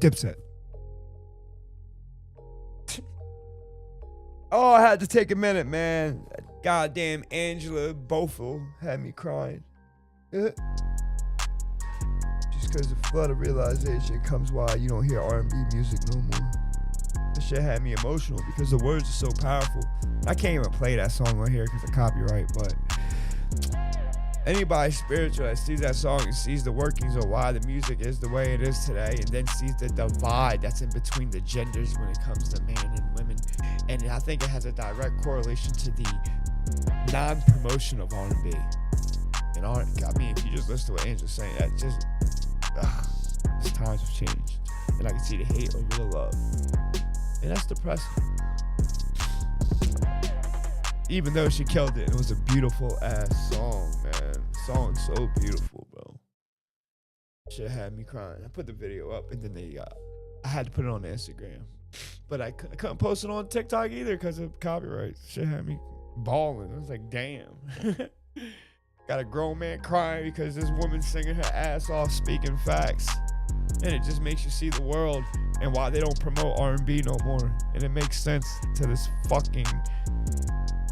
Dipset. Oh, I had to take a minute, man. Goddamn Angela Bofill had me crying. Just because the flood of realization comes while you don't hear R&B music no more. That shit had me emotional because the words are so powerful. I can't even play that song right here because of copyright, but anybody spiritual that sees that song and sees the workings of why the music is the way it is today, and then sees the divide that's in between the genders when it comes to man and women, and I think it has a direct correlation to the non-promotion of R&B. And I mean, if you just listen to what Angel's saying, that just times have changed, and I can see the hate over the love, and that's depressing. Even though she killed it, it was a beautiful ass song, man. The song's so beautiful, bro. Shit had me crying. I put the video up, and then I had to put it on Instagram, but I couldn't post it on TikTok either because of copyright. Shit had me bawling. I was like, damn. Got a grown man crying because this woman's singing her ass off, speaking facts, and it just makes you see the world and why they don't promote R&B no more. And it makes sense to this fucking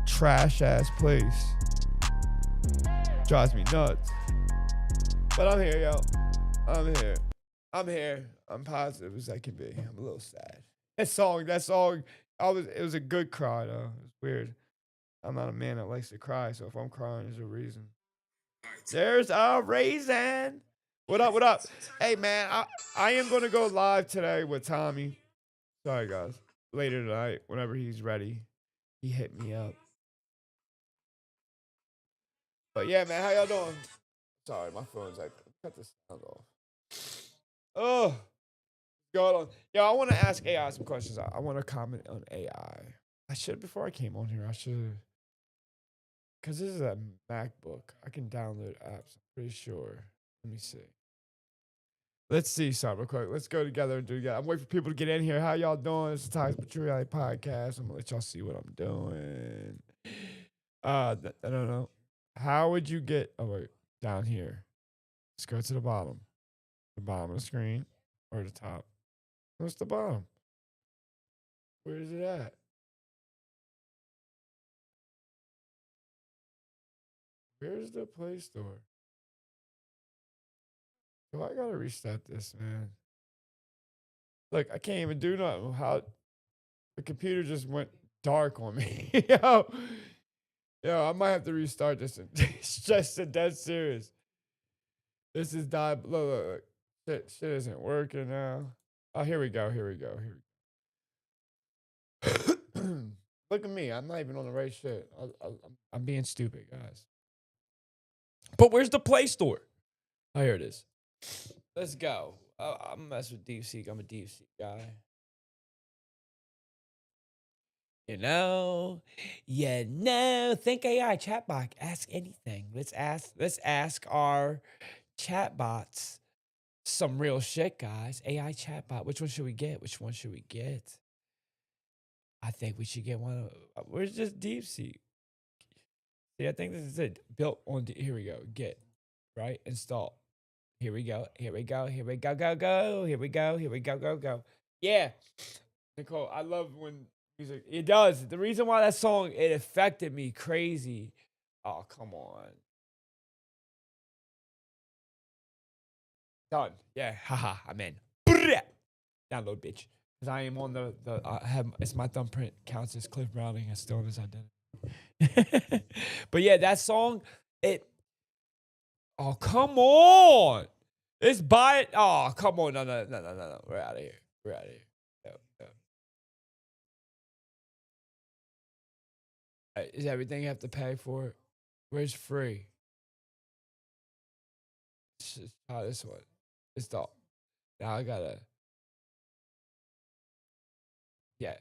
trash ass place. Drives me nuts. But I'm here, yo. I'm here. I'm positive as I can be. I'm a little sad. That song, it was a good cry though. It's weird. I'm not a man that likes to cry, so if I'm crying, there's a reason. There's a reason. What up? Hey man, I am gonna go live today with Tommy. Sorry guys. Later tonight, whenever he's ready. He hit me up. But yeah, man, how y'all doing? Sorry, my phone's like, cut this sound off. Oh, going on. Yeah, I want to ask AI some questions. I want to comment on AI. I should, before I came on here, I should, because this is a MacBook. I can download apps, I'm pretty sure. Let me see. Let's see something real quick. Let's go together and do it together. I'm waiting for people to get in here. How y'all doing? It's the Times Materiality Podcast. I'm going to let y'all see what I'm doing. I don't know. How would you get, oh wait, down here. Let's go to the bottom. The bottom of the screen or the top? What's the bottom? Where is it at? Where's the Play Store? Oh, I gotta reset this, man. Look, I can't even do nothing. How the computer just went dark on me. Yo, I might have to restart this. It's just a dead serious. This is died. Look. Shit isn't working now. Oh, here we go. Look at me. I'm not even on the right shit. I'm being stupid, guys. But where's the Play Store? Oh, here it is. Let's go. I'm messing with DeepSeek. I'm a DeepSeek guy. Think AI chatbot. Ask anything. Let's ask our chatbots some real shit, guys. AI chatbot. Which one should we get? I think we should get one. Where's this DeepSeek? See, I think this is it. Built on. Here we go. Get right. Install. Here we go. Go. Here we go. Go. Yeah, Nicole. I love when music. It does. The reason why that song it affected me crazy. Oh, come on. Done. Yeah. Haha. I'm in. Download, bitch. Because I am on the I have it's my thumbprint counts as Cliff Browning. I still have his identity. But yeah, that song, it. Oh, come on. Let's buy it. Oh, come on. No. We're out of here. Is everything you have to pay for it? Where's free? Just try this one. It's the. Now I gotta. Yeah.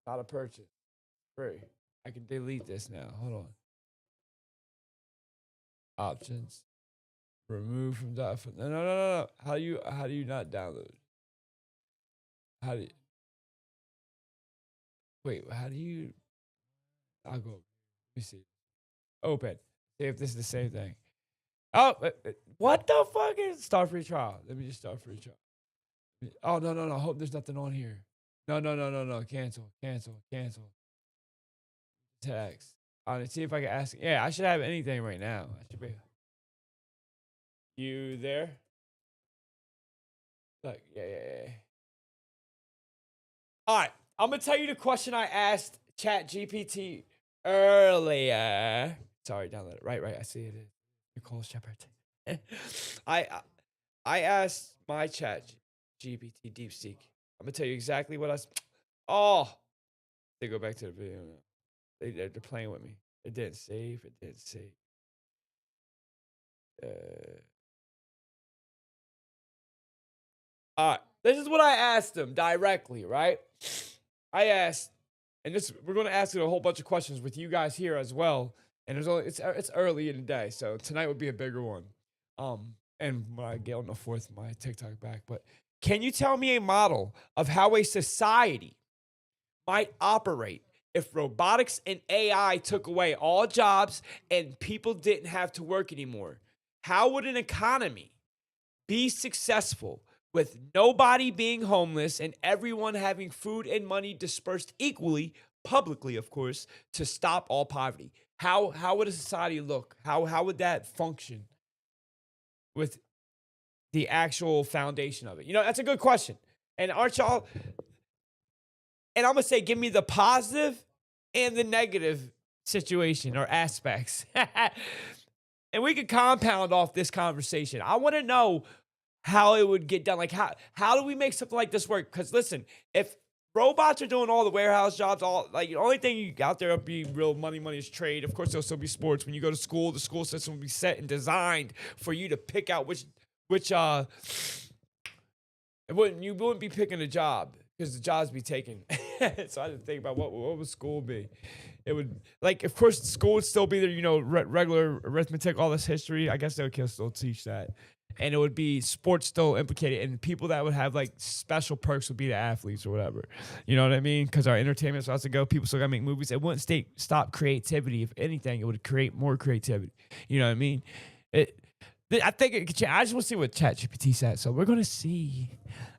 Not a purchase. Free. I can delete this now. Hold on. Options. Remove from that. No. How do you not download? How do you wait? How do you? I'll go. Let me see. Open. See if this is the same thing. Oh, what the fuck is start free trial? Let me just start free trial. Oh no no no! I hope there's nothing on here. No no no no no! Cancel cancel cancel. Text. Let's see if I can ask. Yeah, I should have anything right now. I should be. You there? Look, yeah. All right, I'm gonna tell you the question I asked Chat GPT earlier. Sorry, download it. Right. I see it. Nicole Shepard. I I asked my Chat GPT DeepSeek. I'm gonna tell you exactly what I. Oh, they go back to the video now. They're playing with me. It didn't save. It didn't save. Uh, all right. This is what I asked them directly, right? I asked, and this we're going to ask it a whole bunch of questions with you guys here as well. And it's early in the day, so tonight would be a bigger one. And when I get on the fourth, my TikTok back. But can you tell me a model of how a society might operate if robotics and AI took away all jobs and people didn't have to work anymore? How would an economy be successful with nobody being homeless and everyone having food and money dispersed equally, publicly, of course, to stop all poverty? How would a society look? How would that function with the actual foundation of it? You know, that's a good question. And aren't y'all, and I'm gonna say, give me the positive and the negative situation or aspects. And we could compound off this conversation. I want to know how it would get done. Like how do we make something like this work? Because listen, if robots are doing all the warehouse jobs, all like the only thing you out there will be real money is trade. Of course, there'll still be sports. When you go to school, the school system will be set and designed for you to pick out which you wouldn't be picking a job because the jobs be taken. So I didn't think about what would school be. It would, like, of course, school would still be there. You know, regular arithmetic, all this history. I guess they would still teach that, and it would be sports still implicated. And people that would have like special perks would be the athletes or whatever. You know what I mean? Because our entertainment starts to go. People still gotta make movies. It wouldn't stop creativity. If anything, it would create more creativity. You know what I mean? I think it could change. I just want to see what ChatGPT said. So we're gonna see.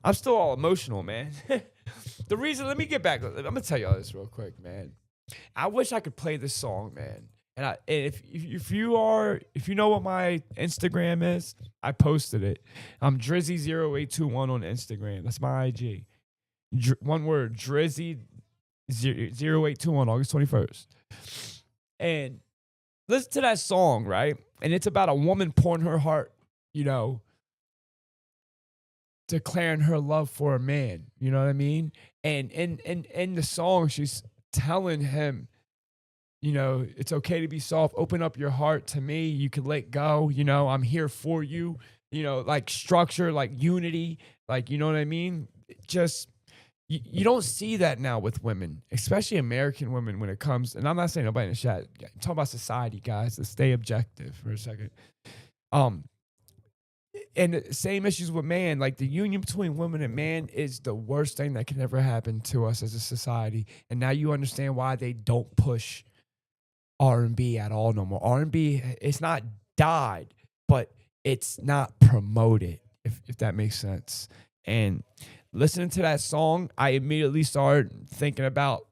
I'm still all emotional, man. The reason, let me get back. I'm gonna tell y'all this real quick, man. I wish I could play this song, man. And if you know what my Instagram is, I posted it. I'm Drizzy0821 on Instagram. That's my IG. One word, Drizzy0821, August 21st. And listen to that song, right? And it's about a woman pouring her heart, you know, declaring her love for a man. You know what I mean? And in the song, she's telling him, you know, it's okay to be soft. Open up your heart to me. You can let go. You know, I'm here for you. You know, like structure, like unity, like, you know what I mean? Just, you don't see that now with women, especially American women when it comes, and I'm not saying nobody in the chat. I'm talking about society, guys. Let's stay objective for a second. And the same issues with man, like the union between women and man is the worst thing that can ever happen to us as a society. And now you understand why they don't push R&B at all no more. R&B, it's not died, but it's not promoted, if that makes sense. And listening to that song, I immediately started thinking about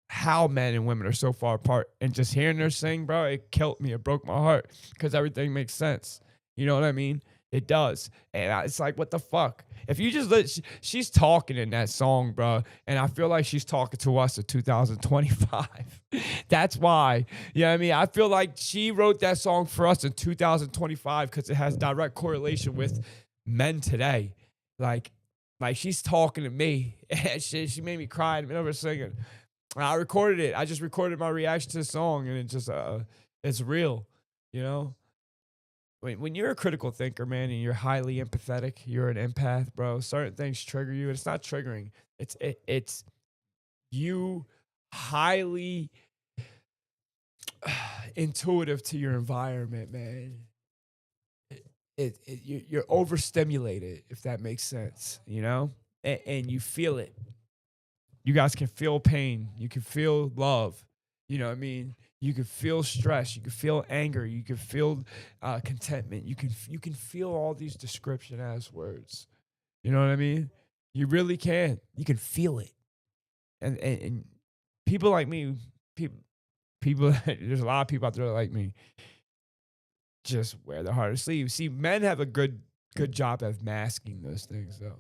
how men and women are so far apart. And just hearing her sing, bro, it killed me. It broke my heart because everything makes sense. You know what I mean? It does. And it's like, what the fuck? If you just she's talking in that song, bro. And I feel like she's talking to us in 2025. That's why. You know what I mean? I feel like she wrote that song for us in 2025 because it has direct correlation with men today. Like she's talking to me. She made me cry in the middle of her singing. I recorded it. I just recorded my reaction to the song, and it just it's real, you know? When you're a critical thinker, man, and you're highly empathetic, you're an empath, bro. Certain things trigger you, and it's not triggering. It's you highly intuitive to your environment, man. You're overstimulated, if that makes sense, you know, and you feel it. You guys can feel pain. You can feel love. You know what I mean? You can feel stress. You can feel anger. You can feel contentment. You can feel all these description as words. You know what I mean? You really can. You can feel it. And people like me, people there's a lot of people out there like me, just wear their heart on their sleeve. See, men have a good job of masking those things though.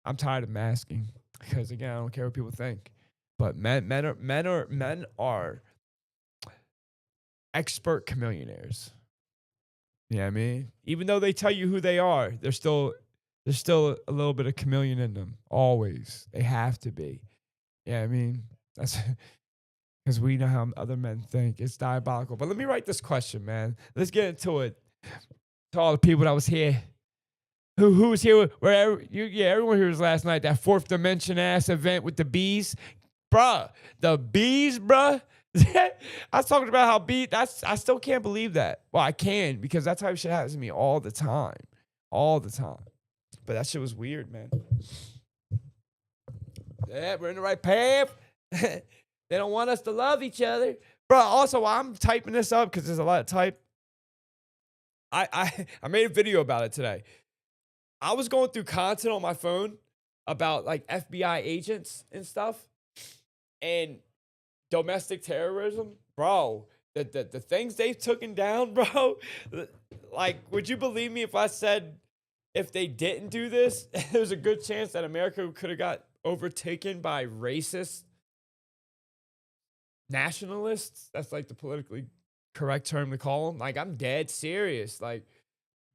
I'm tired of masking because again, I don't care what people think. But men are expert chameleonaires. You know what I mean? Even though they tell you who they are, there's still a little bit of chameleon in them. Always. They have to be. Yeah, I mean, that's because we know how other men think. It's diabolical. But let me write this question, man. Let's get into it. To all the people that was here. Who was here? Everyone here was last night. That fourth dimension ass event with the bees, bruh. The bees, bruh. I was talking about how I still can't believe that. Well, I can because that type of shit happens to me all the time, all the time. But that shit was weird, man. Yeah, we're in the right path. They don't want us to love each other, bro. Also, while I'm typing this up because there's a lot of type. I made a video about it today. I was going through content on my phone about like FBI agents and stuff and domestic terrorism, bro. The things they've taken down, bro. Like, would you believe me if I said if they didn't do this, there's a good chance that America could have got overtaken by racist nationalists? That's like the politically correct term to call them. Like, I'm dead serious. Like,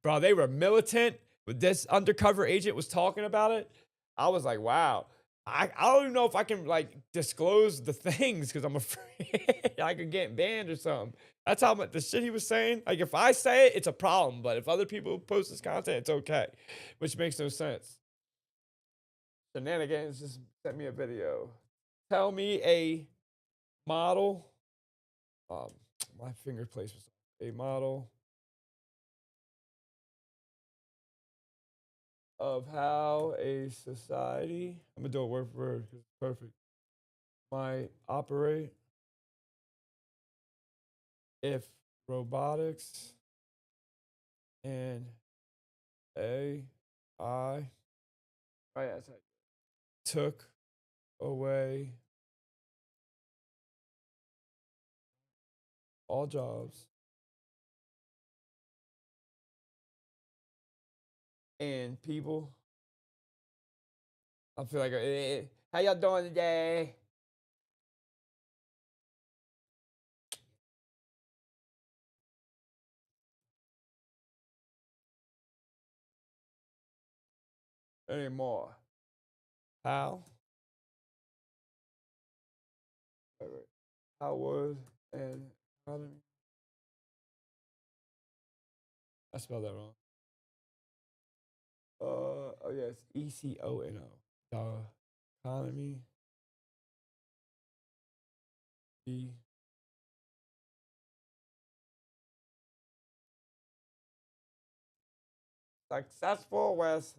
bro, they were militant. But this undercover agent was talking about it. I was like, wow. I don't even know if I can like disclose the things because I'm afraid I could get banned or something. That's how much the shit he was saying. Like if I say it, it's a problem. But if other people post this content, it's okay. Which makes no sense. Shenanigans just sent me a video. Tell me a model. Um, my finger placement. A model of how a society, I'm gonna do it word for word because it's perfect, might operate if robotics and AI, oh yeah, that's right, took away all jobs and people. I feel like, how y'all doing today? Anymore. How? How would an economy? I spelled that wrong. Oh yeah, it's ECONO. The economy be successful with.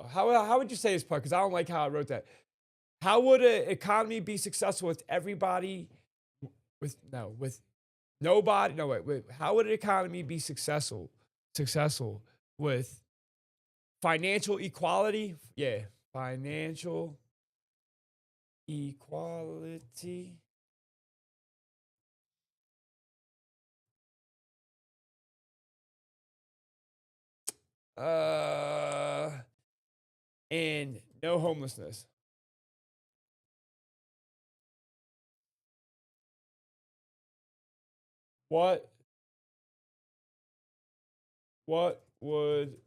How would you say this part? Because I don't like how I wrote that. How would an economy be successful with everybody with nobody? No wait. How would an economy be successful with financial equality? Yeah, financial equality. Uh, and no homelessness. What what would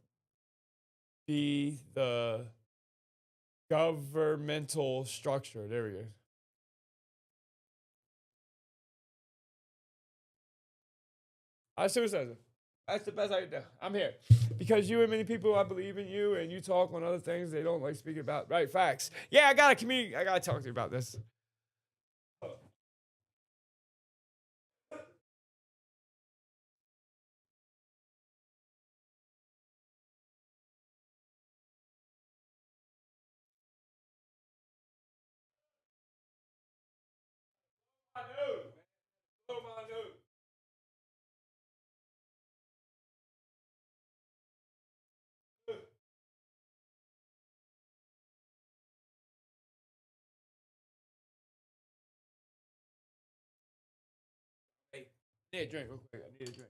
be the governmental structure? There we go. I see what says. That's the best I can do. I'm here because you and many people I believe in you, and you talk on other things they don't like speaking about. Right, facts. Yeah, I gotta communicate. I gotta talk to you about this. Need a drink real quick. I need a drink.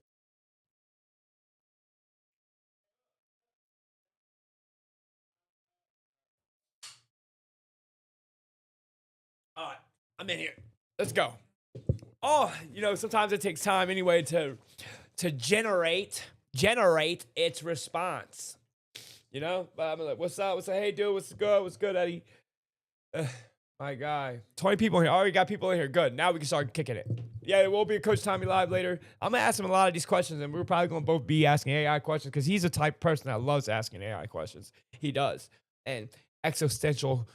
All right, I'm in here. Let's go. Oh, sometimes it takes time anyway to generate its response. But I'm like, what's up? What's up? Hey, dude, what's good? What's good, Eddie? My guy. 20 people here. Already got people in here. Good. Now we can start kicking it. Yeah, it will be a Coach Tommy Live later. I'm going to ask him a lot of these questions, and we're probably going to both be asking AI questions because he's the type of person that loves asking AI questions. He does. And existential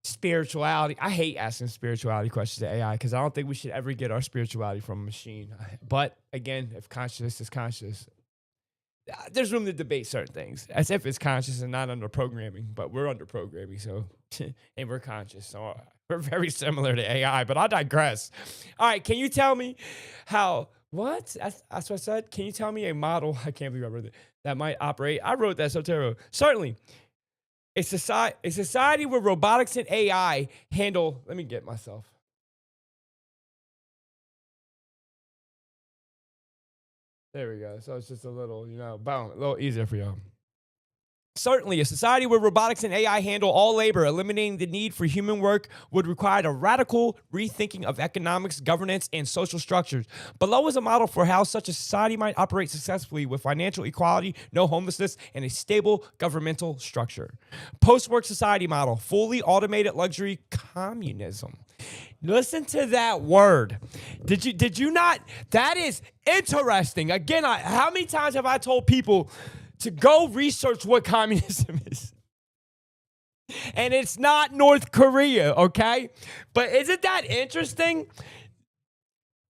spirituality. I hate asking spirituality questions to AI because I don't think we should ever get our spirituality from a machine. But again, if consciousness is conscious, there's room to debate certain things as if it's conscious and not under programming, but we're under programming. So, and we're conscious. So we're very similar to AI, but I digress. All right. Can you tell me what? That's what I said. Can you tell me a model? I can't believe I wrote it. That might operate. I wrote that so terrible. Certainly. A society where robotics and AI handle, let me get myself. There we go. So it's just a little, boom, a little easier for y'all. Certainly, a society where robotics and AI handle all labor, eliminating the need for human work, would require a radical rethinking of economics, governance, and social structures. Below is a model for how such a society might operate successfully with financial equality, no homelessness, and a stable governmental structure. Post-work society model, fully automated luxury communism. Listen to that word. Did you not? That is interesting. Again, how many times have I told people to go research what communism is? And it's not North Korea, okay? But isn't that interesting?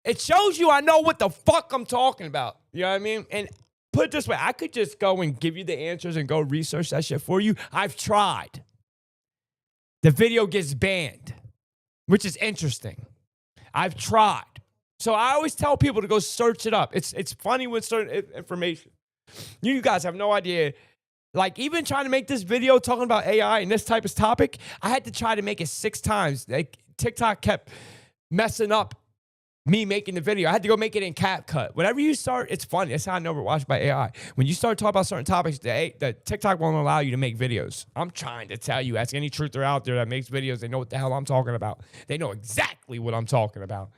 It shows you I know what the fuck I'm talking about. You know what I mean? And put it this way, I could just go and give you the answers and go research that shit for you. I've tried. The video gets banned, which is interesting. I've tried. So I always tell people to go search it up. It's funny with certain information. You guys have no idea. Like, even trying to make this video talking about AI and this type of topic, I had to try to make it 6 times. Like, TikTok kept messing up me making the video. I had to go make it in CapCut. Whenever you start, it's funny. That's how I know we're watched by AI. When you start talking about certain topics, the TikTok won't allow you to make videos. I'm trying to tell you, ask any truther out there that makes videos, they know what the hell I'm talking about. They know exactly what I'm talking about.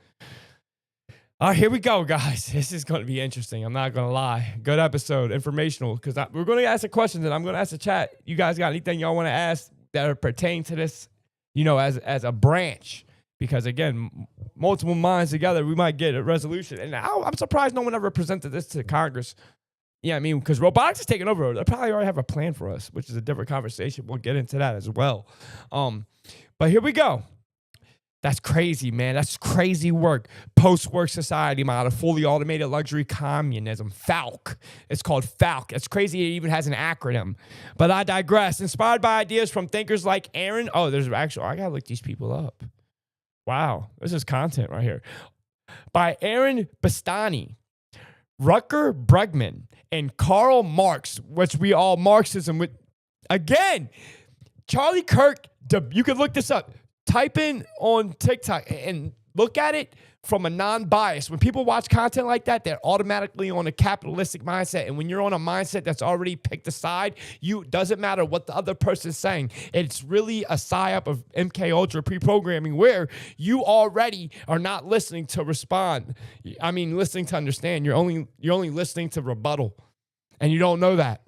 All right, here we go, guys. This is going to be interesting. I'm not going to lie. Good episode, informational, because we're going to ask a question, and I'm going to ask the chat. You guys got anything y'all want to ask that are pertain to this, as a branch? Because, again, multiple minds together, we might get a resolution. And I'm surprised no one ever presented this to Congress. Yeah, I mean, because robotics is taking over. They probably already have a plan for us, which is a different conversation. We'll get into that as well. But here we go. That's crazy, man. That's crazy work. Post-work society model, fully automated luxury communism. FALC. It's called FALC. It's crazy it even has an acronym. But I digress. Inspired by ideas from thinkers like Aaron. Oh, I got to look these people up. Wow. This is content right here. By Aaron Bastani, Rutger Bregman, and Karl Marx, which we all Marxism with. Again, Charlie Kirk, you can look this up. Type in on TikTok and look at it from a non-bias. When people watch content like that, they're automatically on a capitalistic mindset. And when you're on a mindset that's already picked a side, doesn't matter what the other person's saying. It's really a psyop of MK Ultra pre-programming where you already are not listening to respond. I mean, listening to understand. You're only listening to rebuttal. And you don't know that.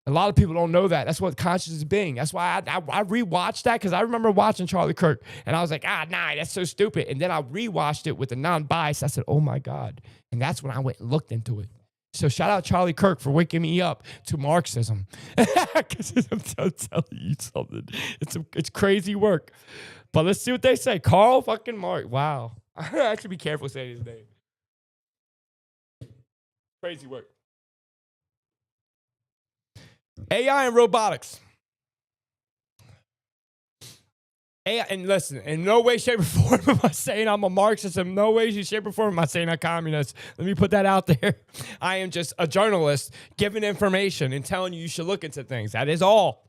A lot of people don't know that. That's what conscious is being. That's why I rewatched that, because I remember watching Charlie Kirk and I was like, nah, that's so stupid. And then I rewatched it with a non-bias. I said, oh my God. And that's when I went and looked into it. So shout out Charlie Kirk for waking me up to Marxism. Because I'm telling you something. It's crazy work. But let's see what they say. Karl fucking Marx. Wow. I should be careful saying his name. Crazy work. AI and robotics. AI, and listen, in no way, shape, or form am I saying I'm a Marxist. In no way, shape, or form am I saying I'm a communist. Let me put that out there. I am just a journalist giving information and telling you should look into things. That is all.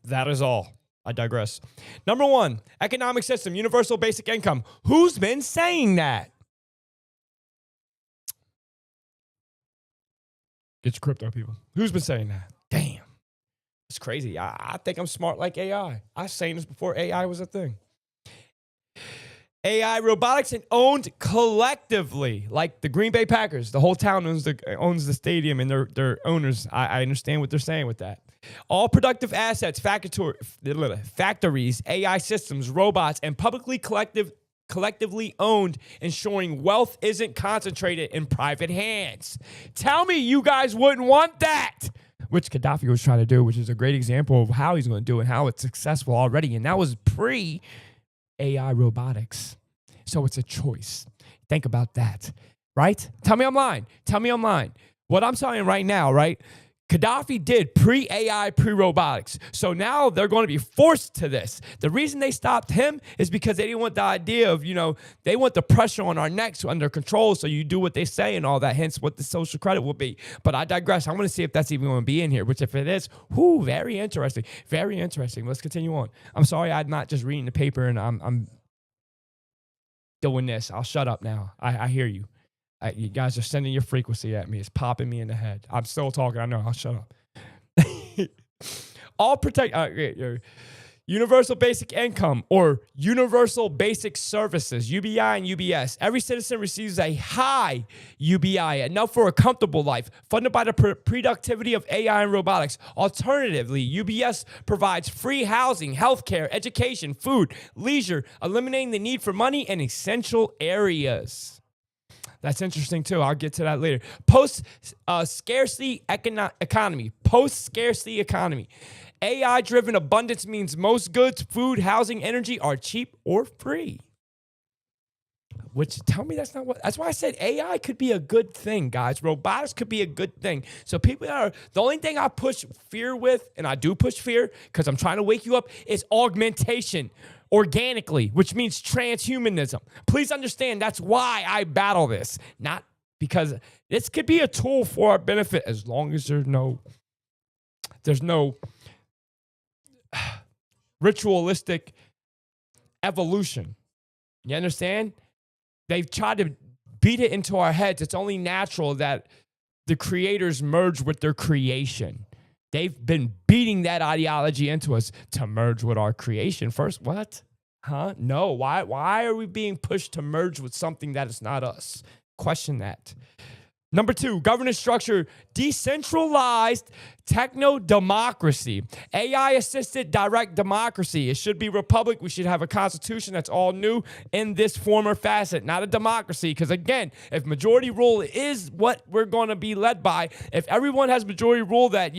That is all. I digress. Number 1, economic system, universal basic income. Who's been saying that? Get your crypto, people. Who's been saying that? Damn. It's crazy. I think I'm smart like AI. I was saying this before AI was a thing. AI robotics and owned collectively, like the Green Bay Packers. The whole town owns the stadium and their owners. I understand what they're saying with that. All productive assets, factories, AI systems, robots, and collectively owned, ensuring wealth isn't concentrated in private hands. Tell me you guys wouldn't want that. Which Gaddafi was trying to do, which is a great example of how he's going to do it and how it's successful already. And that was pre-AI robotics. So it's a choice. Think about that, right? Tell me I'm lying. What I'm saying right now, right? Gaddafi did pre-AI, pre-robotics. So now they're going to be forced to this. The reason they stopped him is because they didn't want the idea of, they want the pressure on our necks under control. So you do what they say and all that, hence what the social credit will be. But I digress. I want to see if that's even going to be in here, which if it is, very interesting. Very interesting. Let's continue on. I'm sorry I'm not just reading the paper and I'm doing this. I'll shut up now. I hear you. You guys are sending your frequency at me. It's popping me in the head. I'm still talking. I know. I'll shut up. Universal Basic Income or Universal Basic Services, UBI and UBS. Every citizen receives a high UBI, enough for a comfortable life, funded by the productivity of AI and robotics. Alternatively, UBS provides free housing, healthcare, education, food, leisure, eliminating the need for money in essential areas. That's interesting, too. I'll get to that later. Post-scarcity economy. Post-scarcity economy. AI-driven abundance means most goods, food, housing, energy are cheap or free. Which, tell me that's not what... That's why I said AI could be a good thing, guys. Robotics could be a good thing. So people that are... The only thing I push fear with, and I do push fear because I'm trying to wake you up, is augmentation. Organically, which means transhumanism. Please understand that's why I battle this. Not because this could be a tool for our benefit as long as there's no ritualistic evolution. You understand? They've tried to beat it into our heads. It's only natural that the creators merge with their creation. They've been beating that ideology into us to merge with our creation first. What? Huh? No. Why are we being pushed to merge with something that is not us? Question that. Number 2, governance structure, decentralized techno-democracy, AI-assisted direct democracy. It should be republic. We should have a constitution that's all new in this form or facet, not a democracy. Because again, if majority rule is what we're going to be led by, if everyone has majority rule that,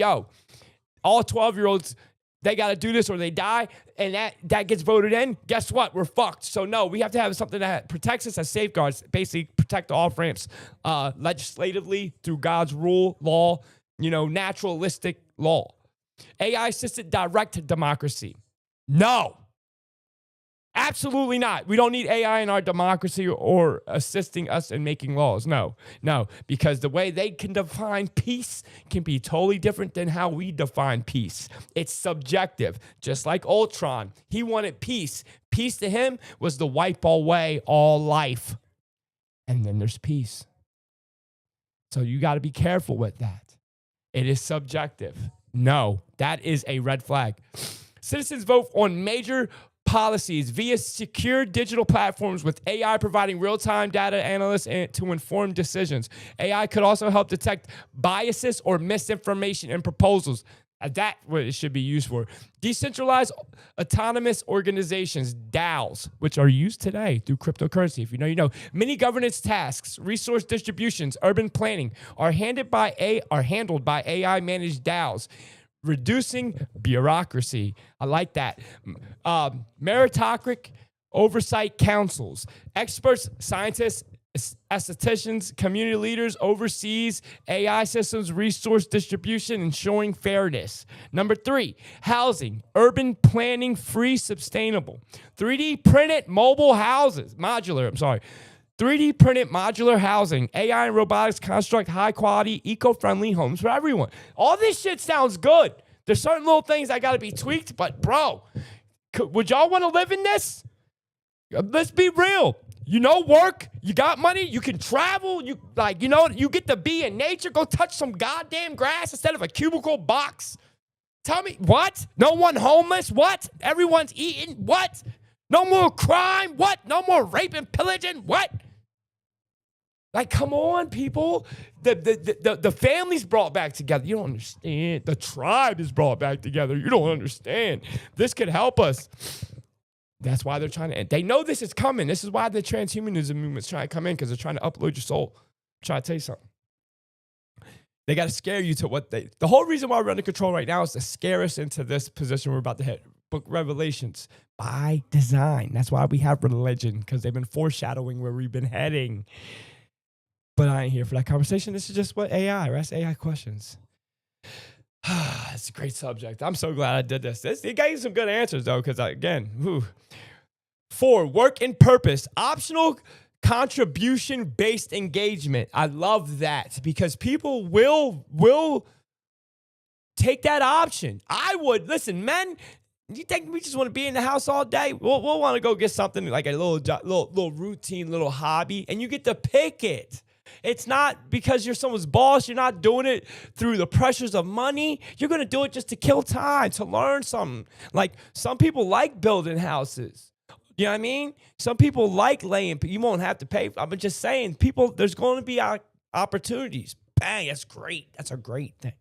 all 12-year-olds, they got to do this or they die, and that gets voted in, guess what? We're fucked. So no, we have to have something that protects us as safeguards, basically protect the off-ramps legislatively through God's rule, law, naturalistic law. AI-assisted direct democracy. No. Absolutely not. We don't need AI in our democracy or assisting us in making laws. No, because the way they can define peace can be totally different than how we define peace. It's subjective, just like Ultron. He wanted peace. Peace to him was to wipe away all life. And then there's peace. So you got to be careful with that. It is subjective. No, that is a red flag. Citizens vote on major policies via secure digital platforms with AI providing real-time data analysts to inform decisions. AI could also help detect biases or misinformation in proposals. That's what it should be used for. Decentralized autonomous organizations, DAOs, which are used today through cryptocurrency. If you know, you know. Many governance tasks, resource distributions, urban planning are handled by AI-managed DAOs. Reducing bureaucracy. I like that. Meritocratic oversight councils. Experts, scientists, estheticians, community leaders oversees AI systems, resource distribution, ensuring fairness. Number 3, housing, urban planning, free, sustainable. 3D printed mobile houses, 3D printed modular housing, AI and robotics construct high-quality, eco-friendly homes for everyone. All this shit sounds good. There's certain little things that got to be tweaked, but bro, would y'all want to live in this? Let's be real. You know, work, you got money, you can travel, you like, you know, you get to be in nature, go touch some goddamn grass instead of a cubicle box. Tell me, what? No one homeless? What? Everyone's eating? What? No more crime? What? No more rape and pillaging? What? Like, come on, people. The family's brought back together. You don't understand. The tribe is brought back together. You don't understand. This could help us. That's why they're trying to, they know this is coming. This is why the transhumanism movement's trying to come in, because they're trying to upload your soul. I'm trying to tell you something. They got to scare you to what the whole reason why we're under control right now is to scare us into this position we're about to hit. Book Revelations by design. That's why we have religion, because they've been foreshadowing where we've been heading. But I ain't here for that conversation. This is just what AI, or ask AI questions. It's a great subject. I'm so glad I did this. It gave you some good answers, though, because, again, whew. 4, work and purpose. Optional contribution-based engagement. I love that, because people will take that option. I would. Listen, men, you think we just want to be in the house all day? We'll want to go get something like a little routine, little hobby, and you get to pick it. It's not because you're someone's boss. You're not doing it through the pressures of money. You're going to do it just to kill time, to learn something. Like, some people like building houses. You know what I mean? Some people like laying. You won't have to pay. I'm just saying, people, there's going to be opportunities. Bang, that's great. That's a great thing.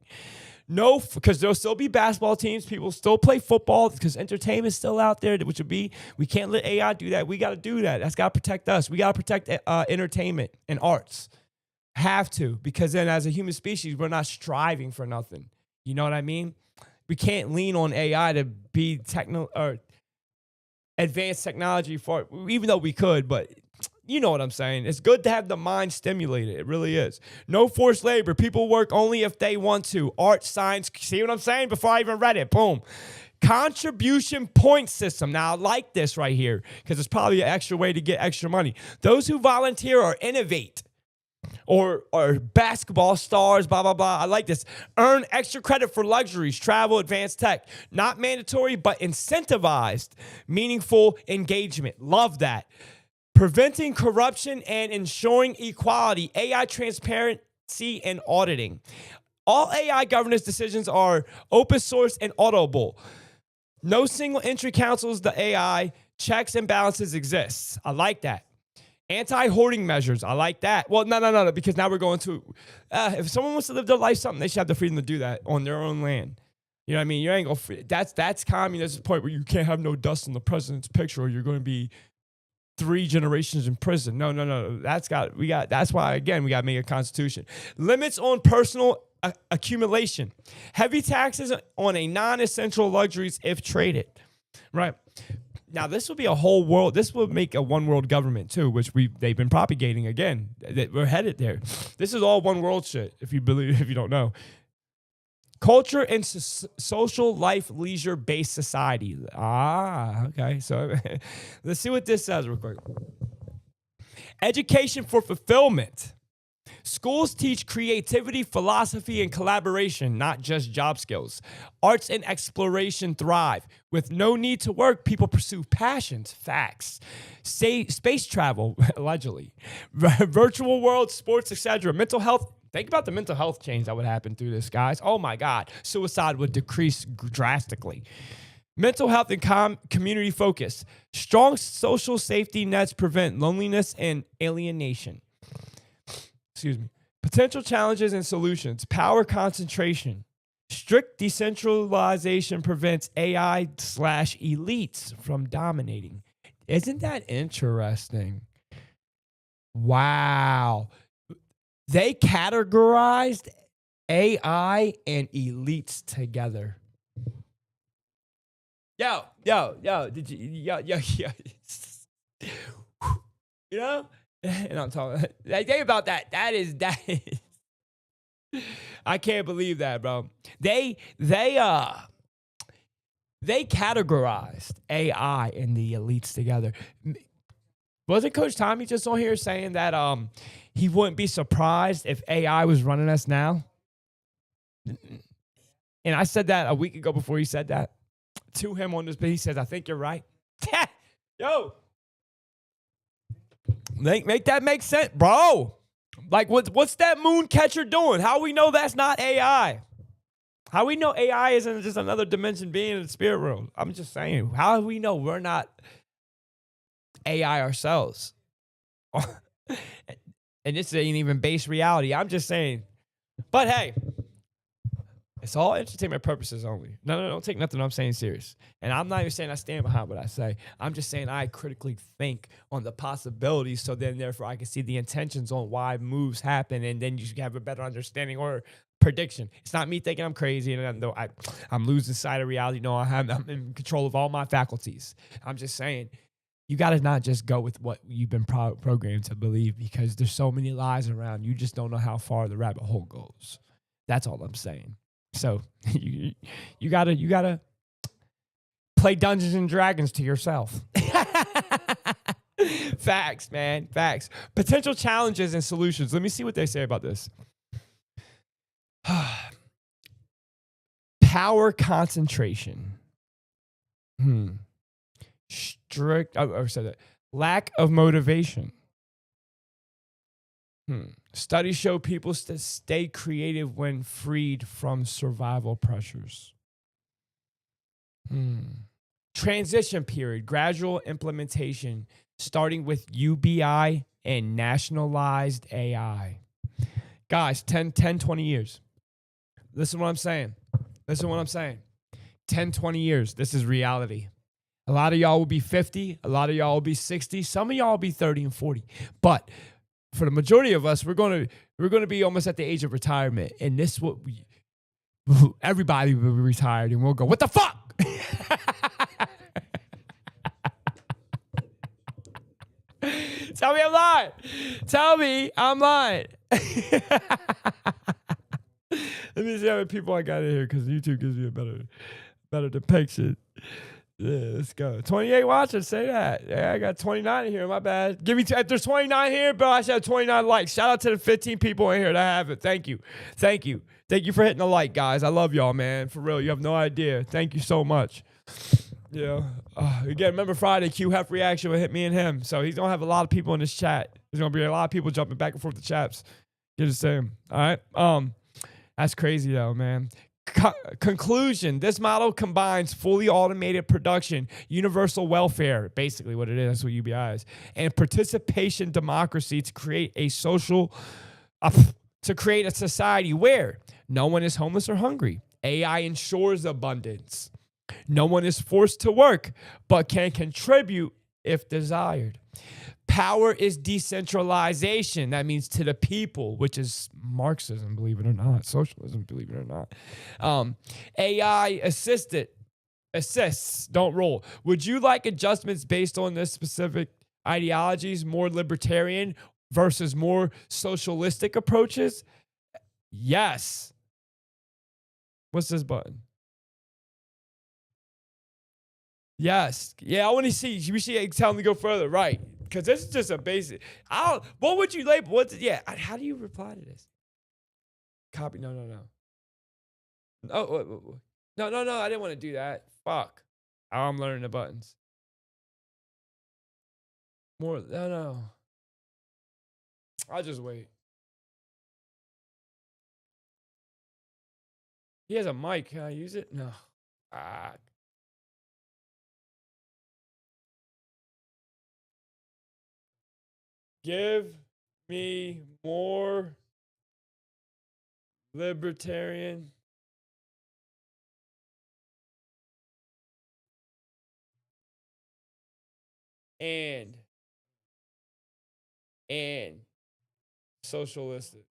No, because there'll still be basketball teams. People still play football because entertainment's still out there, which would be, we can't let AI do that. We got to do that. That's got to protect us. We got to protect entertainment and arts. Have to, because then as a human species, we're not striving for nothing. You know what I mean? We can't lean on AI to be advanced technology for, even though we could, but you know what I'm saying. It's good to have the mind stimulated. It really is. No forced labor. People work only if they want to. Art, science. See what I'm saying? Before I even read it. Boom. Contribution point system. Now, I like this right here, because it's probably an extra way to get extra money. Those who volunteer or innovate, or basketball stars, blah, blah, blah. I like this. Earn extra credit for luxuries, travel, advanced tech. Not mandatory, but incentivized. Meaningful engagement. Love that. Preventing corruption and ensuring equality. AI transparency and auditing. All AI governance decisions are open source and auditable. No single entry counsels the AI. Checks and balances exist. I like that. Anti-hoarding measures. I like that. Well, no, because now we're going to, if someone wants to live their life something, they should have the freedom to do that on their own land. You know what I mean? You ain't gonna, that's communism, the point where you can't have no dust in the president's picture, or you're going to be 3 generations in prison. No. That's why, again, we got to make a constitution. Limits on personal accumulation. Heavy taxes on a non-essential luxuries if traded. Right. Now, this will be a whole world. This will make a one world government too, which they've been propagating again. We're headed there. This is all one world shit. If you don't know. Culture and social life, leisure based society. Okay. So let's see what this says real quick. Education for fulfillment. Schools teach creativity, philosophy, and collaboration, not just job skills. Arts and exploration thrive. With no need to work, people pursue passions, facts. Space travel, allegedly. Virtual world, sports, etc. Mental health. Think about the mental health change that would happen through this, guys. Oh, my God. Suicide would decrease drastically. Mental health and community focus. Strong social safety nets prevent loneliness and alienation. Excuse me. Potential challenges and solutions. Power concentration. Strict decentralization prevents AI/elites from dominating. Isn't that interesting? Wow. They categorized AI and elites together. Yo. Did you, yo. You know? And I'm talking, like, think about that. That is, I can't believe that, bro. They categorized AI and the elites together. Wasn't Coach Tommy just on here saying that he wouldn't be surprised if AI was running us now? And I said that a week ago before he said that to him on this, but he says, I think you're right. Yo. Make that make sense, bro. Like, what's that moon catcher doing? How we know that's not AI? How we know AI isn't just another dimension being in the spirit world? I'm just saying. How do we know we're not AI ourselves? And this ain't even base reality. I'm just saying. But hey, it's all entertainment purposes only. No, don't take nothing I'm saying serious. And I'm not even saying I stand behind what I say. I'm just saying I critically think on the possibilities, so then therefore I can see the intentions on why moves happen, and then you should have a better understanding or prediction. It's not me thinking I'm crazy and I'm losing sight of reality. No, I'm in control of all my faculties. I'm just saying you got to not just go with what you've been programmed to believe, because there's so many lies around. You just don't know how far the rabbit hole goes. That's all I'm saying. So you gotta play Dungeons and Dragons to yourself. Facts, man. Facts. Potential challenges and solutions. Let me see what they say about this. Power concentration. Strict. I said that. Lack of motivation. Studies show people stay creative when freed from survival pressures. Transition period, gradual implementation, starting with UBI and nationalized AI. Guys, 20 years. Listen to what I'm saying. 10, 20 years. This is reality. A lot of y'all will be 50. A lot of y'all will be 60. Some of y'all will be 30 and 40. But for the majority of us, we're gonna be almost at the age of retirement, and everybody will be retired, and we'll go, what the fuck? Tell me I'm lying. Tell me I'm lying. Let me see how many people I got in here, because YouTube gives me a better depiction. Yeah, let's go. 28 watchers, say that. Yeah, I got 29 in here, my bad. Give me, if there's 29 here, bro, I should have 29 likes. Shout out to the 15 people in here that have it. Thank you. Thank you for hitting the like, guys. I love y'all, man. For real, you have no idea. Thank you so much. Yeah. Again, remember Friday, Q Hef reaction will hit me and him. So he's going to have a lot of people in this chat. There's going to be a lot of people jumping back and forth the chats. Get to say him. All right. That's crazy, though, man. Conclusion, this model combines fully automated production, universal welfare, basically what it is, that's what UBI is, and participation democracy to create a society where no one is homeless or hungry. AI ensures abundance. No one is forced to work, but can contribute if desired. Power is decentralization. That means to the people, which is Marxism, believe it or not. Socialism, believe it or not. AI assists, don't rule. Would you like adjustments based on this specific ideologies, more libertarian versus more socialistic approaches? Yes. What's this button? Yes. Yeah, I want to see. We should tell them to go further. Right. Because this is just a basic. What would you label? How do you reply to this? Copy. No. Oh, no. I didn't want to do that. Fuck. I'm learning the buttons. More. No. I'll just wait. He has a mic. Can I use it? No. Give me more libertarian and socialistic.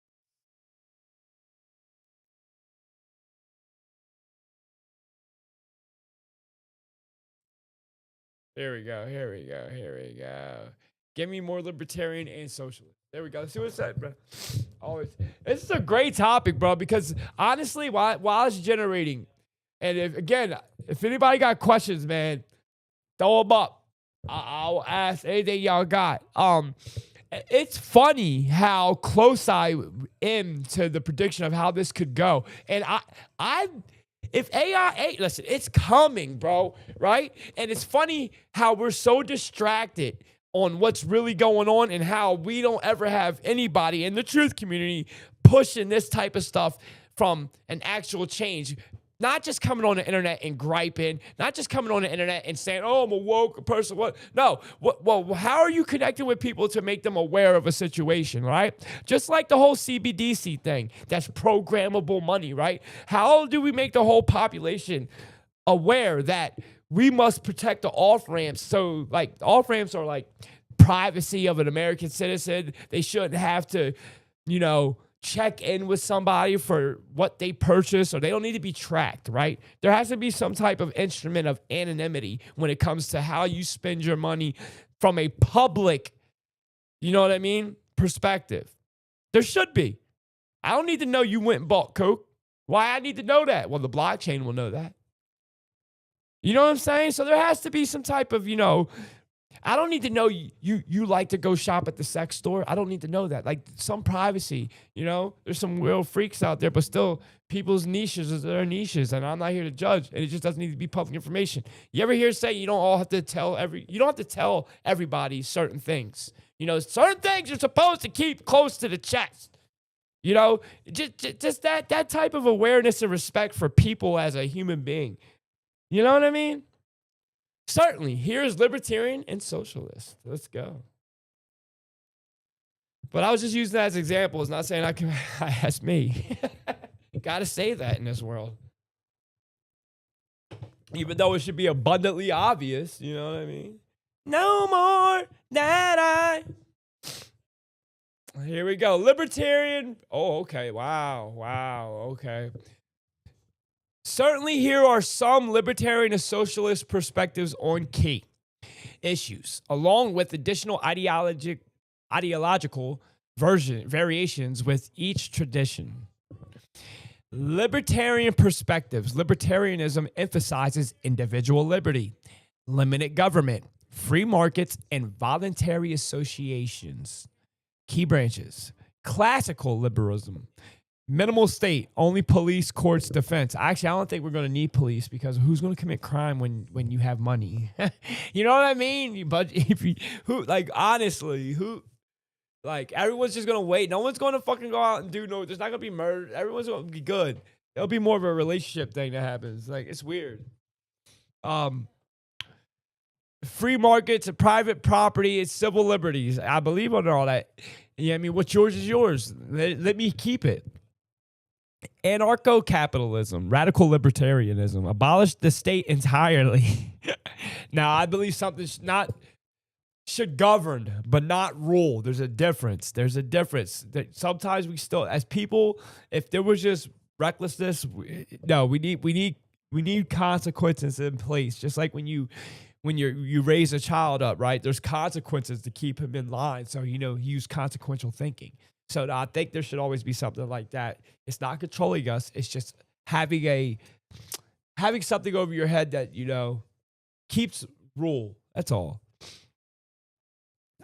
Here we go. Give me more libertarian and socialist. There we go. Let's see what it said, bro. Always. This is a great topic, bro, because honestly, while it's generating, and if anybody got questions, man, throw them up. I'll ask anything y'all got. It's funny how close I am to the prediction of how this could go. And if AI, listen, it's coming, bro, right? And it's funny how we're so distracted on what's really going on and how we don't ever have anybody in the truth community pushing this type of stuff from an actual change. Not just coming on the internet and griping, not just coming on the internet and saying, oh, I'm a woke person. What? No. Well, how are you connecting with people to make them aware of a situation, right? Just like the whole CBDC thing, that's programmable money, right? How do we make the whole population aware that we must protect the off ramps? So, like, off ramps are like privacy of an American citizen. They shouldn't have to, check in with somebody for what they purchase, or they don't need to be tracked, right? There has to be some type of instrument of anonymity when it comes to how you spend your money from a public, perspective. There should be. I don't need to know you went and bought Coke. Why I need to know that? Well, the blockchain will know that. You know what I'm saying? So there has to be some type of, I don't need to know you like to go shop at the sex store. I don't need to know that. Like, some privacy, there's some real freaks out there, but still people's niches are their niches, and I'm not here to judge, and it just doesn't need to be public information. You ever hear say you don't have to tell everybody certain things. Certain things you're supposed to keep close to the chest. Just that type of awareness and respect for people as a human being. You know what I mean? Certainly, here's libertarian and socialist. Let's go. But I was just using that as an example. It's not saying that's me. Got to say that in this world. Even though it should be abundantly obvious, you know what I mean? No more that Here we go. Libertarian. Oh, okay. Wow. Okay. Certainly, here are some libertarian and socialist perspectives on key issues, along with additional ideological variations with each tradition. Libertarian perspectives. Libertarianism emphasizes individual liberty, limited government, free markets, and voluntary associations. Key branches. Classical liberalism. Minimal state, only police, courts, defense. Actually, I don't think we're going to need police, because who's going to commit crime when you have money? You know what I mean? But honestly, everyone's just going to wait. No one's going to fucking go out and there's not going to be murder. Everyone's going to be good. It'll be more of a relationship thing that happens. Like, it's weird. Free markets and private property, it's civil liberties. I believe under all that. Yeah, I mean, what's yours is yours. Let me keep it. Anarcho-capitalism, radical libertarianism, abolish the state entirely. Now, I believe something should govern, but not rule. There's a difference. Sometimes we still, as people, if there was just recklessness, we need consequences in place. Just like when you raise a child up, right? There's consequences to keep him in line. So, use consequential thinking. So I think there should always be something like that. It's not controlling us. It's just having something over your head that, keeps rule. That's all.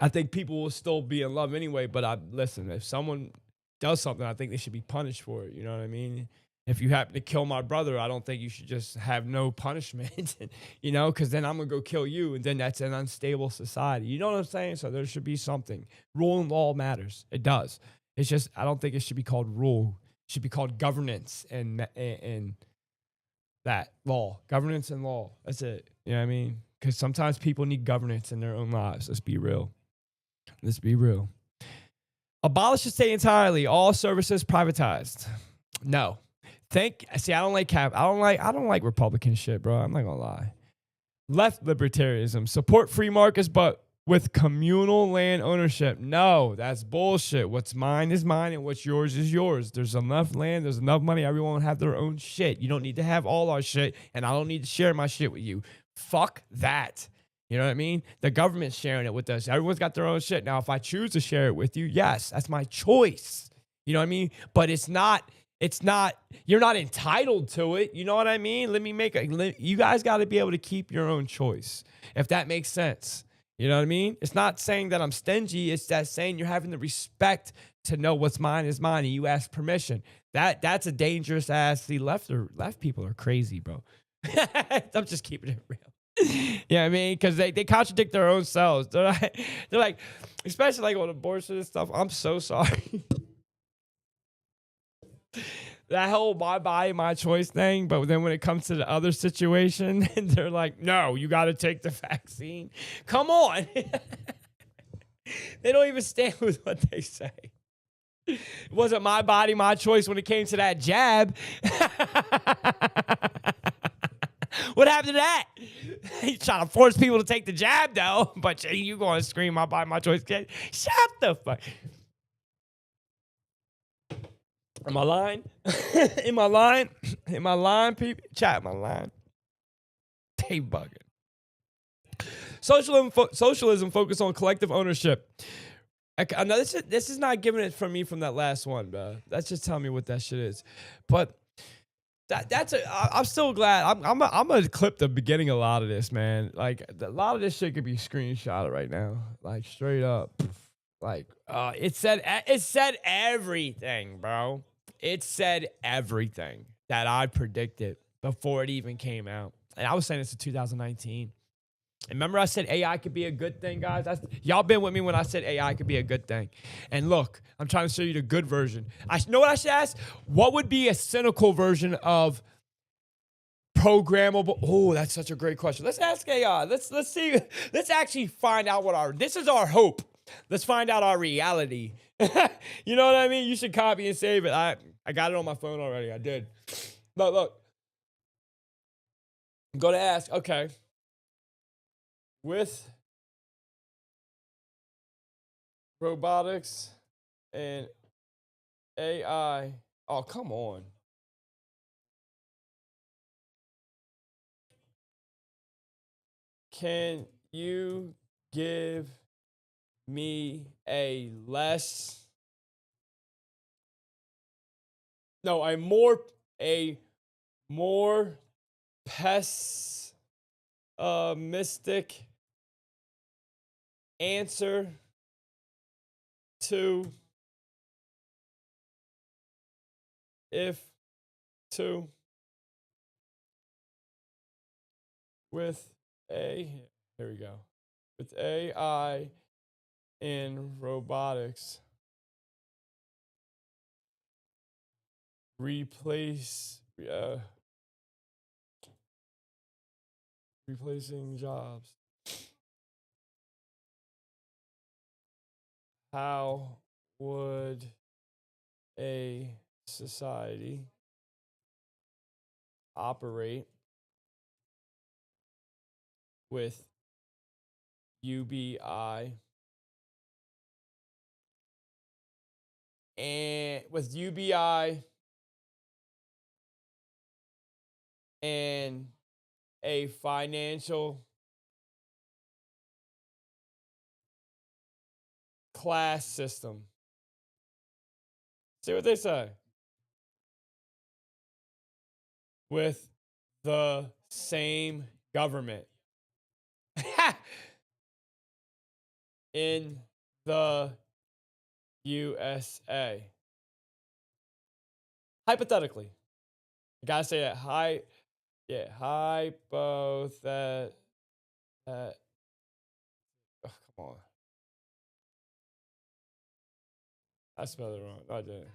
I think people will still be in love anyway, but listen, if someone does something, I think they should be punished for it. You know what I mean? If you happen to kill my brother, I don't think you should just have no punishment, because then I'm going to go kill you, and then that's an unstable society. You know what I'm saying? So there should be something. Rule and law matters. It does. It's just, I don't think it should be called rule. It should be called governance and that law. Governance and law. That's it. You know what I mean? Because sometimes people need governance in their own lives. Let's be real. Abolish the state entirely. All services privatized. No. I don't like Republican shit, bro. I'm not gonna lie. Left libertarianism. Support free markets, but with communal land ownership. No, that's bullshit. What's mine is mine, and what's yours is yours. There's enough land, there's enough money. Everyone will have their own shit. You don't need to have all our shit, and I don't need to share my shit with you. Fuck that. You know what I mean? The government's sharing it with us. Everyone's got their own shit. Now, if I choose to share it with you, yes, that's my choice. You know what I mean? But it's not, you're not entitled to it. You know what I mean? You guys got to be able to keep your own choice, if that makes sense. You know what I mean? It's not saying that I'm stingy. It's that saying you're having the respect to know what's mine is mine, and you ask permission. That's a dangerous ass. See, left people are crazy, bro. I'm just keeping it real. Yeah, I mean, because they contradict their own selves. They're like, especially like on abortion and stuff. I'm so sorry. That whole my body, my choice thing. But then when it comes to the other situation, they're like, no, you got to take the vaccine. Come on. They don't even stand with what they say. It wasn't my body, my choice when it came to that jab. What happened to that? He's trying to force people to take the jab, though. But you going to scream my body, my choice. Shut the fuck. Am I lying? Am I lying? Am I lying, people? Chat, am I lying? They bugging. Socialism focus on collective ownership. I know this is not giving it from me from that last one, bro. That's just telling me what that shit is. But I'm still glad. I'm gonna clip the beginning of a lot of this, man. Like a lot of this shit could be screenshotted right now, like straight up. Like it said everything, bro. It said everything that I predicted before it even came out, and I was saying this in 2019. And remember I said AI could be a good thing, guys? Y'all been with me when I said AI could be a good thing. And look, I'm trying to show you the good version. I know what I should ask? What would be a cynical version of programmable? Oh, that's such a great question. Let's ask AI. Let's see. Let's actually find out this is our hope. Let's find out our reality. You know what I mean? You should copy and save it. I got it on my phone already. I did. Look. I'm going to ask, okay. With robotics and AI. Oh, come on. Can you give me a more pessimistic answer to with here we go. With AI and robotics replacing jobs. How would a society operate with UBI and a financial class system? See what they say. With the same government in the USA. Hypothetically. I gotta say that. Hypothetically. Oh, come on. I spelled it wrong. I did.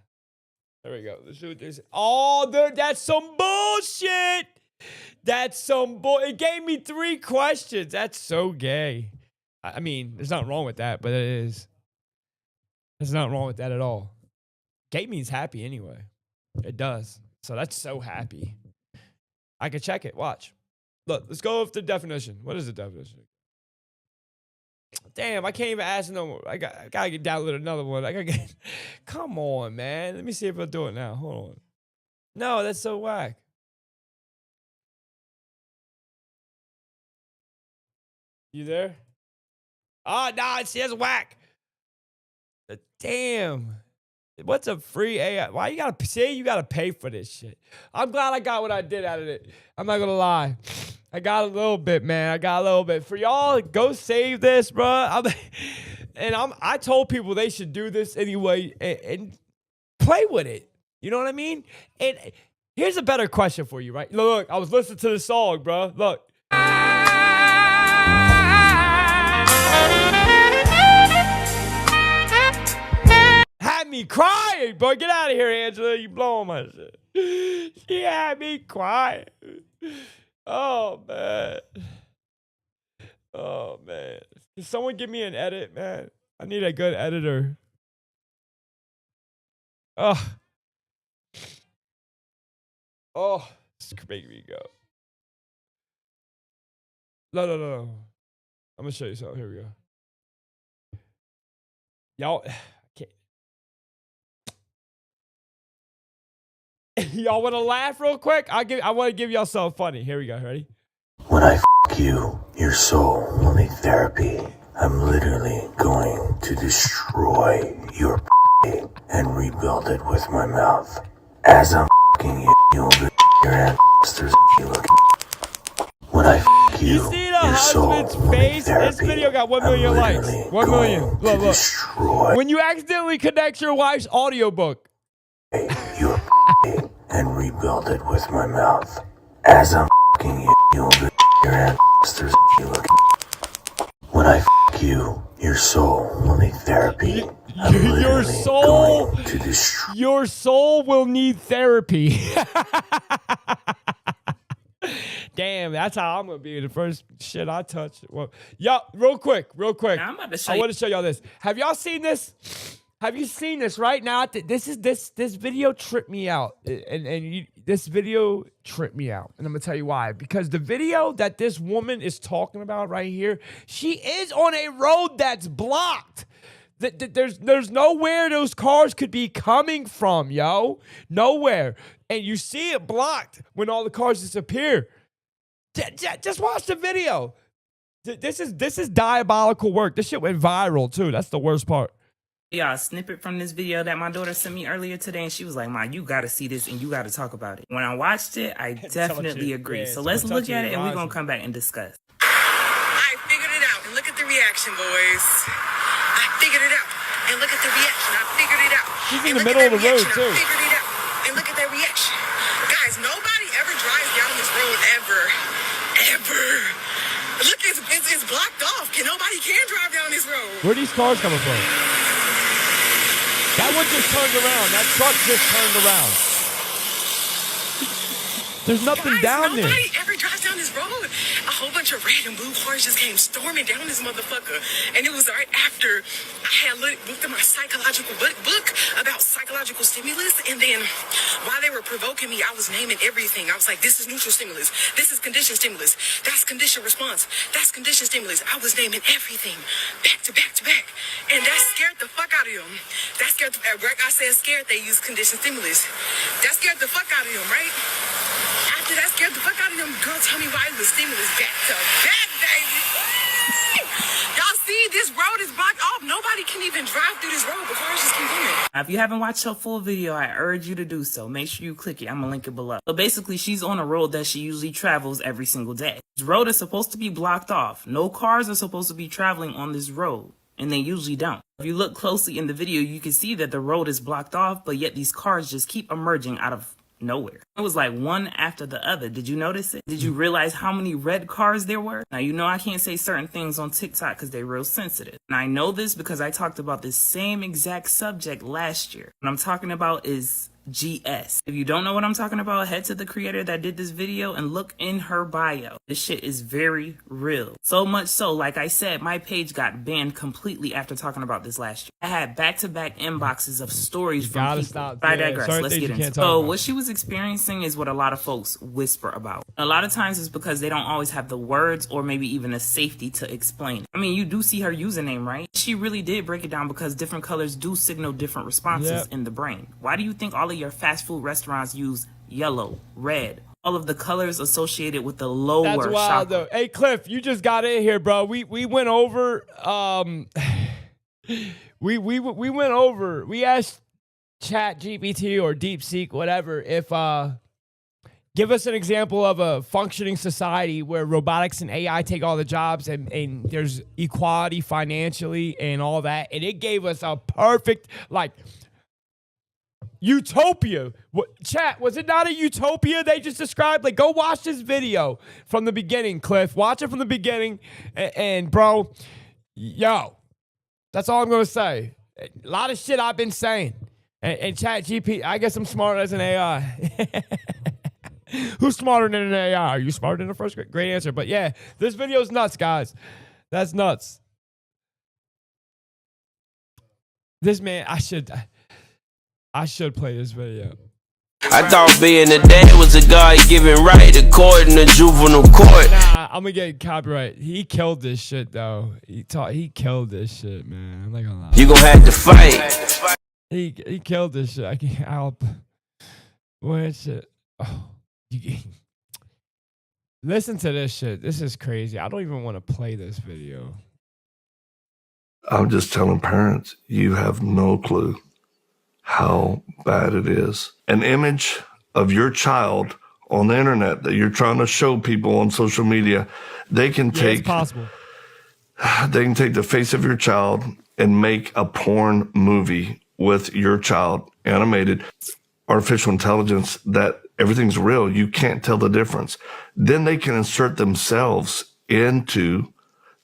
There we go. Let's do this. Oh, that's some bullshit. That's some It gave me 3 questions. That's so gay. I mean, there's nothing wrong with that, but it is. There's nothing wrong with that at all. Gay means happy anyway. It does. So that's so happy. I can check it. Watch. Look, let's go with the definition. What is the definition? Damn, I can't even ask no more. I gotta get download another one. Come on, man. Let me see if I'll do it now. Hold on. No, that's so whack. You there? Oh, no, it's just whack. Damn. What's a free AI? Why you gotta pay for this shit? I'm glad I got what I did out of it. I'm not gonna lie. I got a little bit, man. I got a little bit. For y'all, go save this, bro. I told people they should do this anyway and play with it. You know what I mean? And here's a better question for you, right? Look, I was listening to the song, bro. Look. Had me crying, boy. Get out of here, Angela. You blowing my shit. She had me crying. Oh, man. Oh, man. Can someone give me an edit, man? I need a good editor. Oh. Oh. This is making me go. No. I'm going to show you something. Here we go. Y'all, y'all want to laugh real quick? I want to give y'all something funny. Here we go. Ready? When I you, your soul will need therapy. I'm literally going to destroy your and rebuild it with my mouth. As I'm you, you'll be your ancestors looking. When I you see the husband's face? This video got 1 million likes. 1 million. Look. When you accidentally connect your wife's audiobook. Your and rebuild it with my mouth. As I'm you, you'll be your ancestors looking. When I you, your soul will need therapy. Your soul will need therapy. Damn, that's how I'm gonna be. The first shit I touch. Well, y'all, real quick. I'm about to show I want to show y'all this. Have y'all seen this? Have you seen this right now? This video tripped me out, this video tripped me out, and I'm gonna tell you why. Because the video that this woman is talking about right here, she is on a road that's blocked. There's nowhere those cars could be coming from, yo. Nowhere. And you see it blocked when all the cars disappear. Just watch the video. This is diabolical work. This shit went viral too. That's the worst part. Yeah, a snippet from this video that my daughter sent me earlier today, and she was like, "Ma, you gotta see this and you gotta talk about it." When I watched it, I definitely agree. So let's look at it and we're gonna come back and discuss. I figured it out, and look at the reaction, boys. I figured it out, and look at the reaction. I figured it out. She's in the middle of the road too. I figured it out, and look at that reaction. Guys, nobody ever drives down this road ever. Look, it's blocked off. Nobody can drive down this road. Where are these cars coming from? That one just turned around. That truck just turned around. There's nothing down there. Nobody ever drives down this road. A whole bunch of red and blue cars just came storming down this motherfucker. And it was right after I had looked at my psychological book about psychological stimulus. And then while they were provoking me, I was naming everything. I was like, this is neutral stimulus. This is conditioned stimulus. That's conditioned response. That's conditioned stimulus. I was naming everything back to back to back. And that scared the fuck out of them. That scared, like I said, scared they use conditioned stimulus. That scared the fuck out of them, right? After that scared the fuck out of them, girl, tell me why it was stimulus back to back, baby. Y'all see, this road is blocked off. Nobody can even drive through this road, but cars just keep going. Now, if you haven't watched her full video, I urge you to do so. Make sure you click it. I'm gonna link it below. So basically, she's on a road that she usually travels every single day. This road is supposed to be blocked off. No cars are supposed to be traveling on this road, and they usually don't. If you look closely in the video, you can see that the road is blocked off, but yet these cars just keep emerging out of nowhere. It was like one after the other. Did you notice it? Did you realize how many red cars there were? Now, you know I can't say certain things on TikTok because they're real sensitive. And I know this because I talked about this same exact subject last year. What I'm talking about is GS. If you don't know what I'm talking about, head to the creator that did this video and look in her bio. This shit is very real. So much so, like I said, my page got banned completely after talking about this last year. I had back-to-back inboxes of stories from people. Stop. But I digress. Let's get into it. So what she was experiencing is what a lot of folks whisper about. A lot of times it's because they don't always have the words or maybe even the safety to explain it. I mean, you do see her username, right? She really did break it down because different colors do signal different responses in the brain. Why do you think all of your fast food restaurants use yellow, red, all of the colors associated with the lower That's wild, chakra? though. Hey, Cliff, you just got in here, bro. We went over. We went over. We asked Chat GPT or DeepSeek, whatever, if give us an example of a functioning society where robotics and AI take all the jobs and there's equality financially and all that. And it gave us a perfect, like, utopia. Chat, was it not a utopia they just described? Like, go watch this video from the beginning, Cliff. Watch it from the beginning. And bro, Yo, that's all I'm going to say. A lot of shit I've been saying. And Chat GP, I guess I'm smarter as an AI. Who's smarter than an AI? Are you smarter than the first grade? Great answer. But yeah, this video is nuts, guys. That's nuts. This man, I should play this video. I thought being a dad was a God-given right according to juvenile court. Nah, I'm gonna get copyright. He killed this shit though. He killed this shit, man. I'm not gonna lie. You gon' have to fight. He killed this shit. I can't help. What shit? Oh, listen to this shit. This is crazy. I don't even want to play this video. I'm just telling parents, you have no clue how bad it is. An image of your child on the internet that you're trying to show people on social media, they can take it's possible. They can take the face of your child and make a porn movie with your child, animated, artificial intelligence, that everything's real. You can't tell the difference. Then they can insert themselves into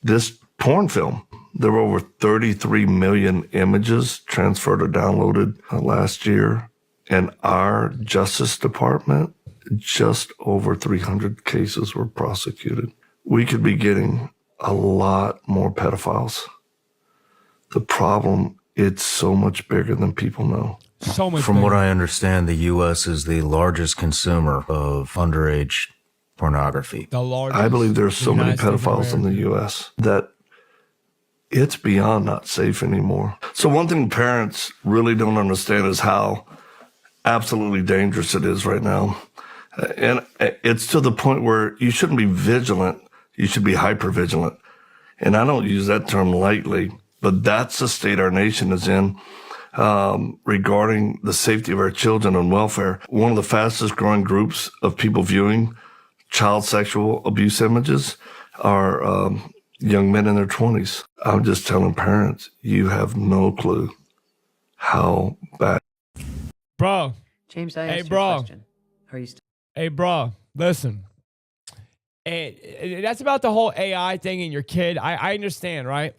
this porn film. There were over 33 million images transferred or downloaded last year. And our Justice Department, just over 300 cases were prosecuted. We could be getting a lot more pedophiles. The problem, it's so much bigger than people know. So much. From what I understand, the U.S. is the largest consumer of underage pornography. The largest. I believe there's so many United States of pedophiles in the America. U.S. that it's beyond not safe anymore. So one thing parents really don't understand is how absolutely dangerous it is right now. And it's to the point where you shouldn't be vigilant. You should be hyper-vigilant. And I don't use that term lightly, but that's the state our nation is in regarding the safety of our children and welfare. One of the fastest growing groups of people viewing child sexual abuse images are young men in their 20s. I'm just telling parents, you have no clue how bad. Bro. James, I Hey, asked you bro. a question. Are you still? Hey, bro, listen. And that's about the whole AI thing and your kid. I understand, right?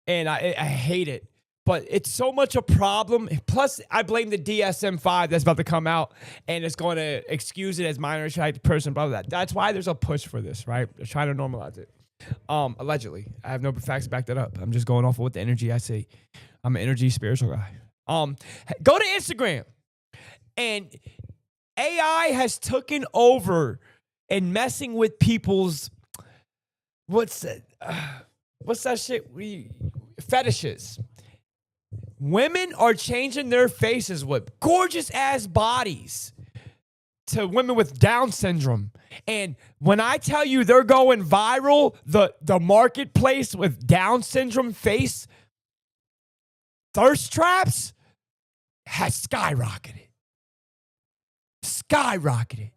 And I hate it. But it's so much a problem. Plus, I blame the DSM-5 that's about to come out, and it's going to excuse it as minor attracted person, blah, blah, blah. That's why there's a push for this, right? They're trying to normalize it. Allegedly. I have no facts to back that up. I'm just going off of what the energy I see. I'm an energy spiritual guy. Go to Instagram. And AI has taken over and messing with people's, what's that shit? Fetishes. Women are changing their faces with gorgeous ass bodies to women with Down syndrome. And when I tell you they're going viral, the marketplace with Down syndrome face thirst traps has skyrocketed. Skyrocketed.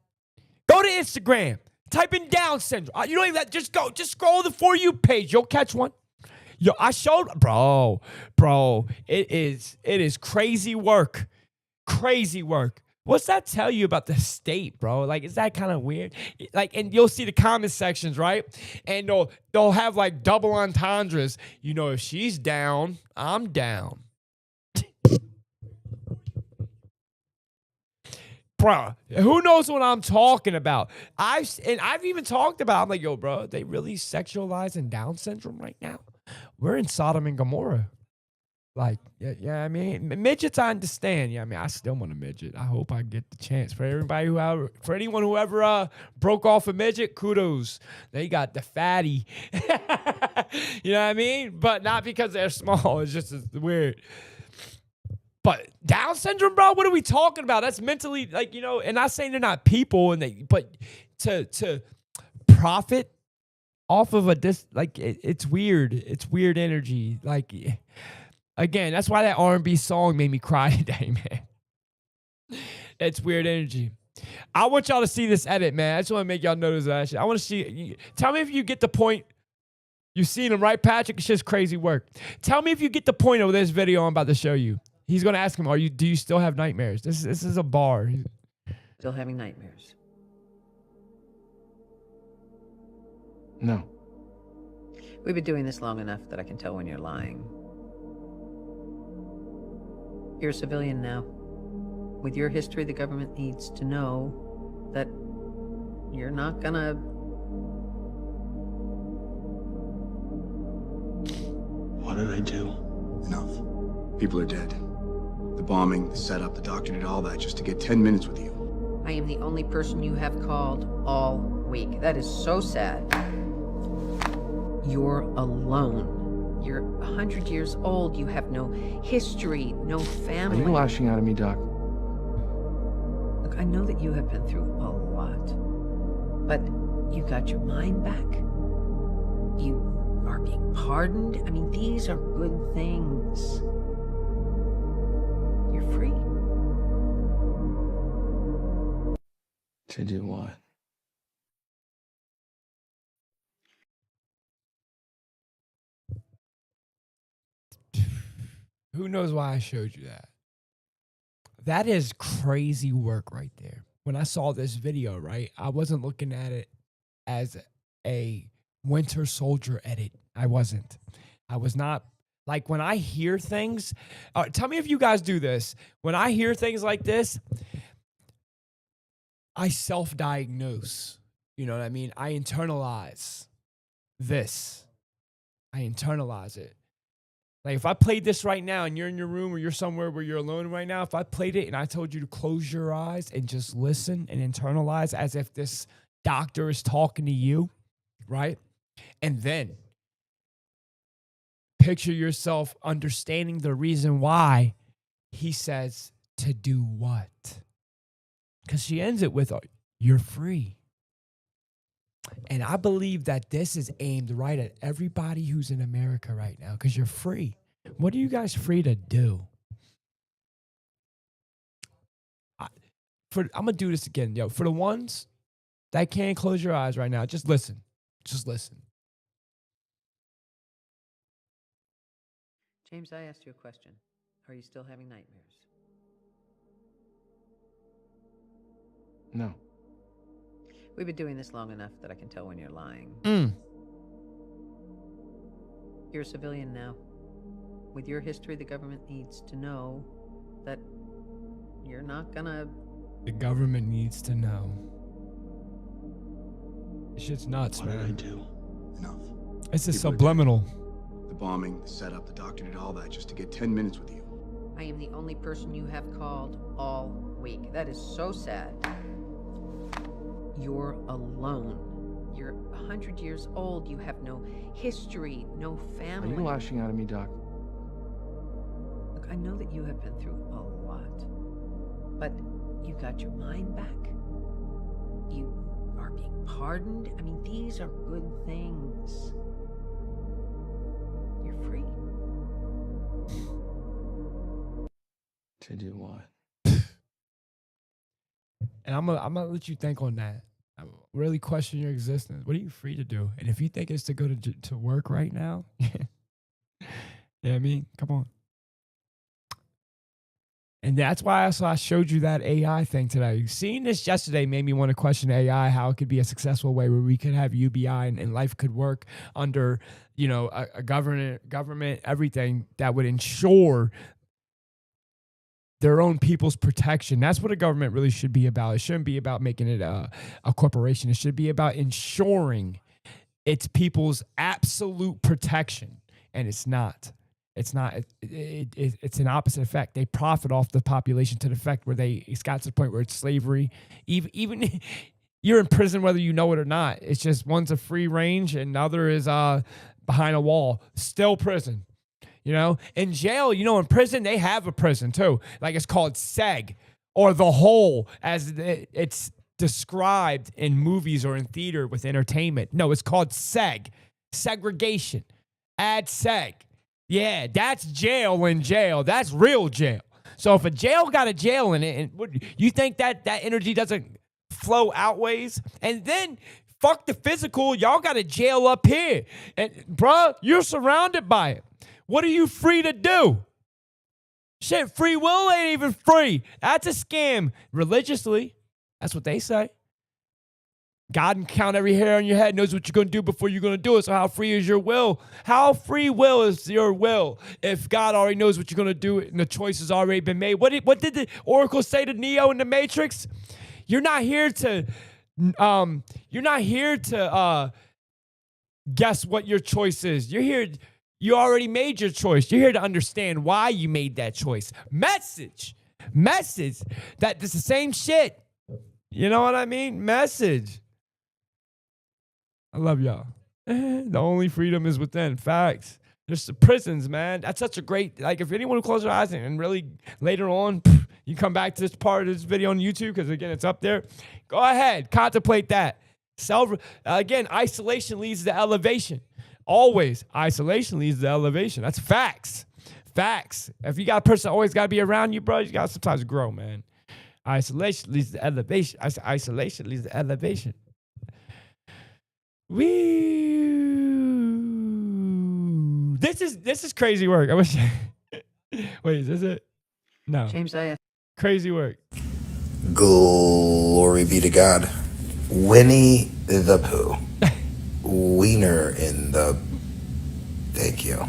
Go to Instagram. Type in Down syndrome. You don't even just scroll the For You page. You'll catch one. Yo, I showed, bro, it is crazy work. Crazy work. What's that tell you about the state, bro? Like, is that kind of weird? Like, and you'll see the comment sections, right? And they'll have like double entendres. You know, if she's down, I'm down. Bro, who knows what I'm talking about? I've even talked about, I'm like, yo, bro, they really sexualizing Down syndrome right now? We're in Sodom and Gomorrah. Like, yeah, I mean, midgets, I understand. Yeah, I mean, I still want a midget. I hope I get the chance. For anyone who ever broke off a midget, kudos. They got the fatty. You know what I mean? But not because they're small. It's just weird. But Down syndrome, bro, what are we talking about? That's mentally, like, you know, and not saying they're not people, but to profit off of it's weird. It's weird energy. Like, again, that's why that R&B song made me cry today, man. It's weird energy. I want y'all to see this edit, man. I just want to make y'all notice that shit. I want to see. Tell me if you get the point. You seen him, right, Patrick? It's just crazy work. Tell me if you get the point of this video I'm about to show you. He's going to ask him, do you still have nightmares? This is a bar. Still having nightmares? No. We've been doing this long enough that I can tell when you're lying. You're a civilian now. With your history, the government needs to know that you're not gonna... What did I do? Enough. People are dead. The bombing, the setup, the doctor did all that just to get 10 minutes with you. I am the only person you have called all week. That is so sad. You're alone. You're 100 years old. You have no history, no family. Are you lashing out at me, Doc? Look, I know that you have been through a lot, but you got your mind back. You are being pardoned. I mean, these are good things. You're free. To do what? Who knows why I showed you that? That is crazy work right there. When I saw this video, right, I wasn't looking at it as a Winter Soldier edit. I wasn't. I was not. Like, when I hear things, tell me if you guys do this. When I hear things like this, I self-diagnose. You know what I mean? I internalize this. I internalize it. Like, if I played this right now and you're in your room or you're somewhere where you're alone right now, if I played it and I told you to close your eyes and just listen and internalize as if this doctor is talking to you, right? And then picture yourself understanding the reason why he says to do what? Because she ends it with, you're free. And I believe that this is aimed right at everybody who's in America right now, because you're free. What are you guys free to do? I'm going to do this again. Yo, for the ones that can't close your eyes right now, just listen. Just listen. James, I asked you a question. Are you still having nightmares? No. We've been doing this long enough that I can tell when you're lying. You're a civilian now. With your history, the government needs to know that you're not gonna... The government needs to know. This shit's nuts, What man. did I do? Enough. It's a People are subliminal. The bombing, the setup, the doctor did all that just to get 10 minutes with you. I am the only person you have called all week. That is so sad. You're alone. You're 100 years old. You have no history, no Are family. you lashing out at me, Doc? Look, I know that you have been through a lot, but you got your mind back. You are being pardoned. I mean, these are good things. You're free. To do what? And I'm gonna let you think on that. Really question your existence. What are you free to do? And if you think it's to go to work right now, yeah, I mean, come on. And that's why I showed you that AI thing today. Seeing this yesterday made me want to question AI, how it could be a successful way where we could have UBI and life could work under, you know, a government, everything that would ensure their own people's protection. That's what a government really should be about. It shouldn't be about making it a corporation. It should be about ensuring its people's absolute protection. And it's not. It's not. It's an opposite effect. They profit off the population to the effect where it's got to the point where it's slavery. Even you're in prison whether you know it or not. It's just one's a free range and the other is behind a wall. Still prison. You know, in jail, you know, in prison, they have a prison too. Like it's called SEG or the hole as it's described in movies or in theater with entertainment. No, it's called SEG, segregation, add SEG. Yeah, that's jail in jail. That's real jail. So if a jail got a jail in it, and you think that energy doesn't flow outways? And then fuck the physical, y'all got a jail up here. And bruh, you're surrounded by it. What are you free to do? Shit, free will ain't even free. That's a scam. Religiously, that's what they say. God can count every hair on your head, knows what you're going to do before you're going to do it. So how free is your will? How free will is your will if God already knows what you're going to do and the choice has already been made? What did the Oracle say to Neo in the Matrix? You're not here to guess what your choice is. You already made your choice. You're here to understand why you made that choice. Message that it's the same shit. You know what I mean? Message. I love y'all. The only freedom is within. Facts. There's the prisons, man. That's such a great, like, if anyone who closes their eyes and really later on, you come back to this part of this video on YouTube, because again, it's up there. Go ahead, contemplate that. Again, isolation leads to elevation. Always, isolation leads to elevation. That's facts. Facts. If you got a person that always got to be around you, bro, you got to sometimes grow, man. Isolation leads to elevation. Isolation leads to elevation. Woo. This is crazy work. I wish. Wait, is this it? No. James, Crazy work. Glory be to God. Winnie the Pooh. Wiener in the... Thank you.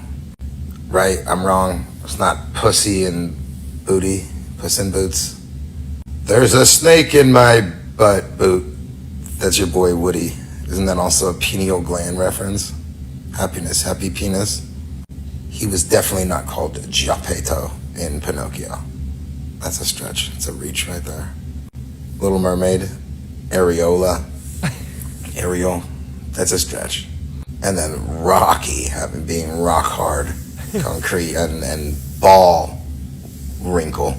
Right, I'm wrong. It's not pussy and booty. Puss in boots. There's a snake in my butt boot. That's your boy Woody. Isn't that also a pineal gland reference? Happiness, happy penis. He was definitely not called Geppetto in Pinocchio. That's a stretch. It's a reach right there. Little Mermaid, Areola, Ariel. That's a stretch. And then Rocky, being rock hard, concrete, and ball wrinkle.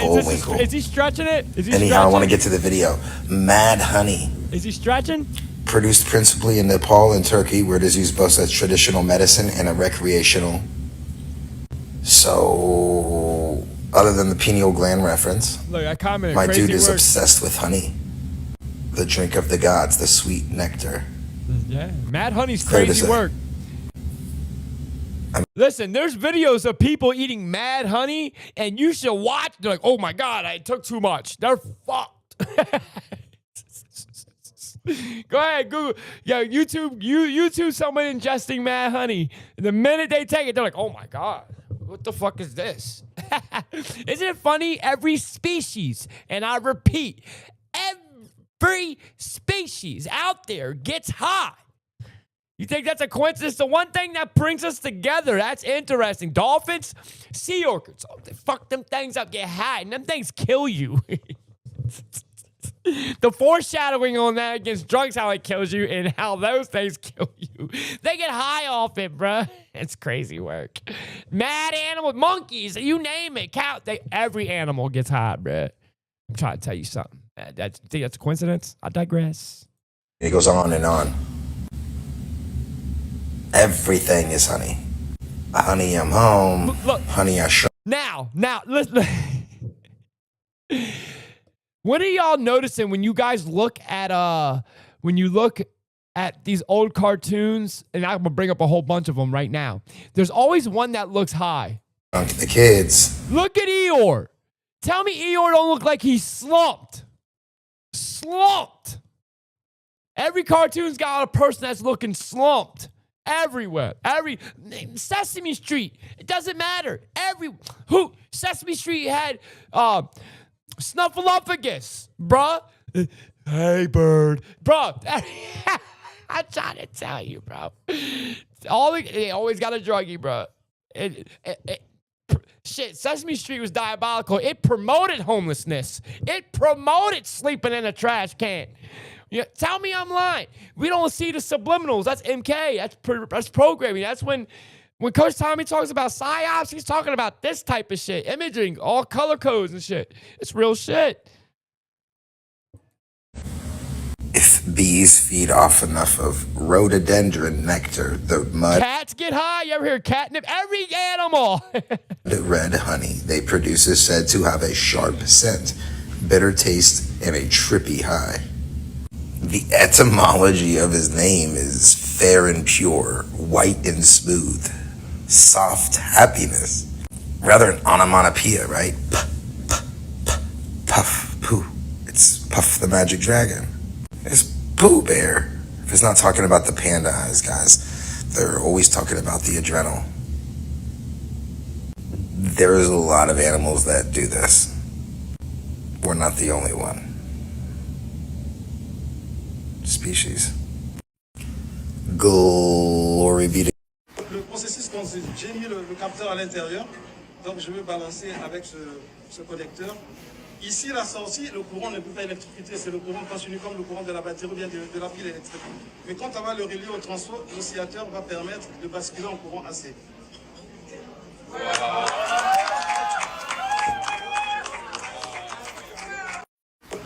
Bullwinkle. Is he stretching it? Anyhow, I want to get to the video. Mad Honey. Is he stretching? Produced principally in Nepal and Turkey, where it is used both as traditional medicine and a recreational. So, other than the pineal gland reference, look, I commented. My dude is work. obsessed with honey. The drink of the gods, the sweet nectar. Yeah, Mad Honey's crazy work. Listen, there's videos of people eating Mad Honey, and you should watch. They're like, oh my God, I took too much. They're fucked. Go ahead, Google. Yeah, YouTube someone ingesting Mad Honey. And the minute they take it, they're like, oh my God, what the fuck is this? Isn't it funny? Every species, and I repeat, every species out there gets high. You think that's a coincidence? The one thing that brings us together, that's interesting. Dolphins, sea orchids, they fuck them things up, get high, and them things kill you. The foreshadowing on that against drugs, how it kills you, and how those things kill you. They get high off it, bruh. It's crazy work. Mad animals, monkeys, you name it. Cow, every animal gets high, bruh. I'm trying to tell you something. Think that's a coincidence? I digress. It goes on and on. Everything is honey. Honey, I'm home. Look. Honey, I show. Now, listen. What are y'all noticing when you guys look at these old cartoons? And I'm gonna bring up a whole bunch of them right now. There's always one that looks high. The kids. Look at Eeyore. Tell me Eeyore don't look like he's slumped. Slumped. Every cartoon's got a person that's looking slumped. Everywhere. Sesame Street. It doesn't matter. Sesame Street had Snuffleupagus, bruh. Hey, bird. Bruh. I'm trying to tell you, bro. They always got a druggie, bro. Shit, Sesame Street was diabolical. It promoted homelessness. It promoted sleeping in a trash can. Yeah, tell me I'm lying. We don't see the subliminals. That's MK. That's programming. That's when Coach Tommy talks about psyops, he's talking about this type of shit. Imaging, all color codes and shit. It's real shit. If bees feed off enough of rhododendron nectar, the mud... Cats get high. You ever hear catnip? Every animal. red honey they produce is said to have a sharp scent, bitter taste, and a trippy high. The etymology of his name is fair and pure, white and smooth, soft happiness. Rather an onomatopoeia, right? Puff, poo. It's Puff the Magic Dragon. It's Pooh Bear. If it's not talking about the panda eyes, guys, they're always talking about the adrenal. There's a lot of animals that do this. We're not the only one. Species. Glory be to. Le processus consiste, j'ai mis le capteur à l'intérieur, donc je vais balancer avec ce connecteur. Ici, la sortie, le courant ne peut pas électrocuter, c'est le courant continu comme le courant de la batterie ou bien de la pile électrique. Mais quand on va le relier au transfo, l'oscillateur va permettre de basculer en courant AC.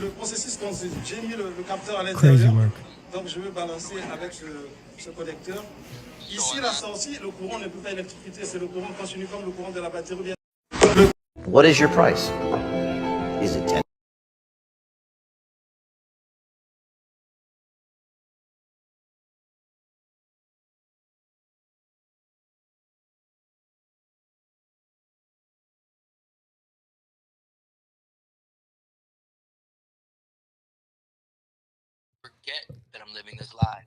Le processus consiste, j'ai mis le capteur à l'intérieur, donc je vais balancer avec ce connecteur. Ici, la sortie, le courant ne peut pas électrocuter, c'est le courant continu comme le courant de la batterie ou bien... What is your price? Is it 10? Forget that I'm living this lie.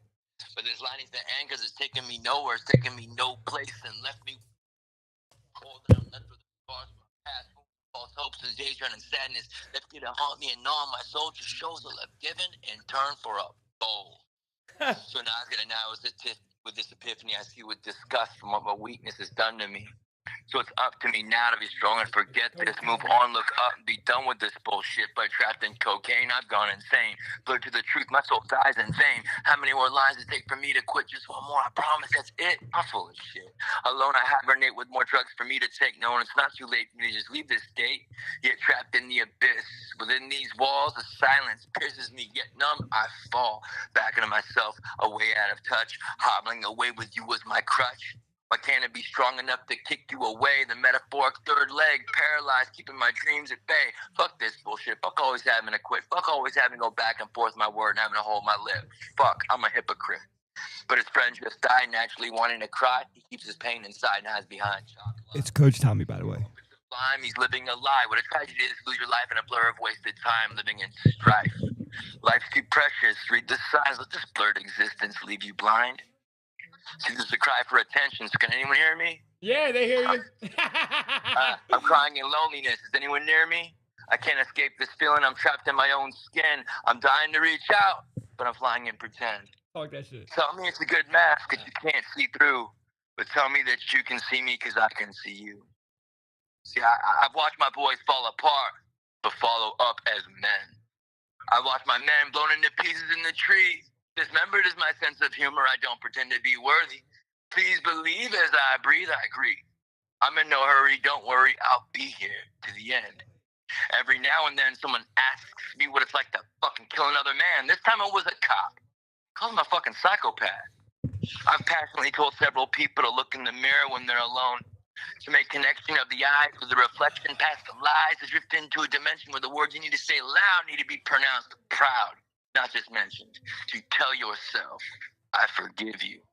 But this lie needs to end because it's taking me nowhere. It's taking me no place and left me cold and I'm left with the scars from my past. False hopes and daydream and sadness left me to haunt me and gnaw on my soul. Just shows the left given in turn for a bowl. So now I was gonna now with this epiphany, I see with disgust from what my weakness has done to me. So it's up to me now to be strong and forget this. Move on, look up, and be done with this bullshit. But trapped in cocaine, I've gone insane. Blurred to the truth, my soul dies in vain. How many more lines it take for me to quit? Just one more, I promise that's it. I'm full of shit. Alone, I hibernate with more drugs for me to take. No, and it's not too late for me to just leave this state. Yet trapped in the abyss. Within these walls, the silence pierces me. Yet numb, I fall back into myself, a way out of touch. Hobbling away with you was my crutch. Why can't it be strong enough to kick you away? The metaphoric third leg, paralyzed, keeping my dreams at bay. Fuck this bullshit. Fuck always having to quit. Fuck always having to go back and forth my word and having to hold my lip. Fuck, I'm a hypocrite. But his friend just died, naturally wanting to cry. He keeps his pain inside and hides behind chocolate. It's Coach Tommy, by the way. He's living a lie. What a tragedy it is to lose your life in a blur of wasted time living in strife. Life's too precious. Read the signs. Let this blurred existence leave you blind. See, this is a cry for attention. So can anyone hear me? Yeah, they hear you. I'm crying in loneliness. Is anyone near me? I can't escape this feeling. I'm trapped in my own skin. I'm dying to reach out, but I'm flying in pretend. Fuck that shit. Tell me it's a good mask because you can't see through. But tell me that you can see me because I can see you. See, I've watched my boys fall apart, but follow up as men. I watched my men blown into pieces in the trees. Dismembered is my sense of humor. I don't pretend to be worthy. Please believe as I breathe, I agree. I'm in no hurry. Don't worry. I'll be here to the end. Every now and then, someone asks me what it's like to fucking kill another man. This time it was a cop. Calls him a fucking psychopath. I've passionately told several people to look in the mirror when they're alone. To make connection of the eyes with the reflection past the lies, to drift into a dimension where the words you need to say loud need to be pronounced proud, not just mentioned. To tell yourself, I forgive you.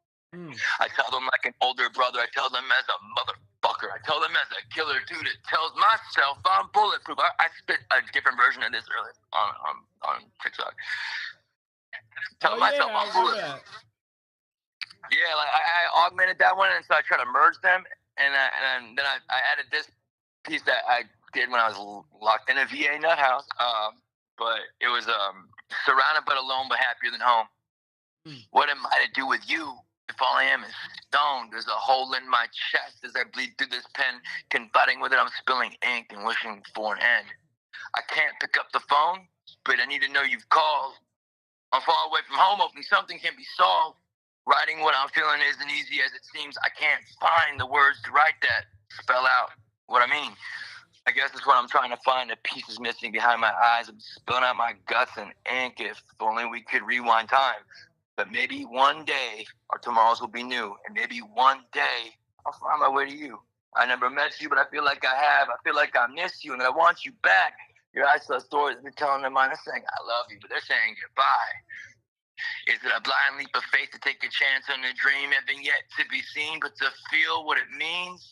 I tell them like an older brother. I tell them as a motherfucker. I tell them as a killer dude that tells myself I'm bulletproof. I spit a different version of this earlier on TikTok. Tell myself I'm bulletproof. Yeah, like I augmented that one, and so I try to merge them, and then I added this piece that I did when I was locked in a VA nut house. But it was surrounded but alone, but happier than home. What am I to do with you if all I am is stone? There's a hole in my chest as I bleed through this pen, confiding with it. I'm spilling ink and wishing for an end. I can't pick up the phone, but I need to know you've called. I'm far away from home, hoping something can be solved. Writing what I'm feeling isn't easy as it seems. I can't find the words to write that, spell out what I mean. I guess that's what I'm trying to find. The pieces missing behind my eyes. I'm spilling out my guts in ink. If only we could rewind time. But maybe one day our tomorrows will be new. And maybe one day I'll find my way to you. I never met you, but I feel like I have. I feel like I miss you and I want you back. Your eyes tell stories. They're telling them mine. They're saying I love you, but they're saying goodbye. Is it a blind leap of faith to take a chance on a dream having yet to be seen, but to feel what it means?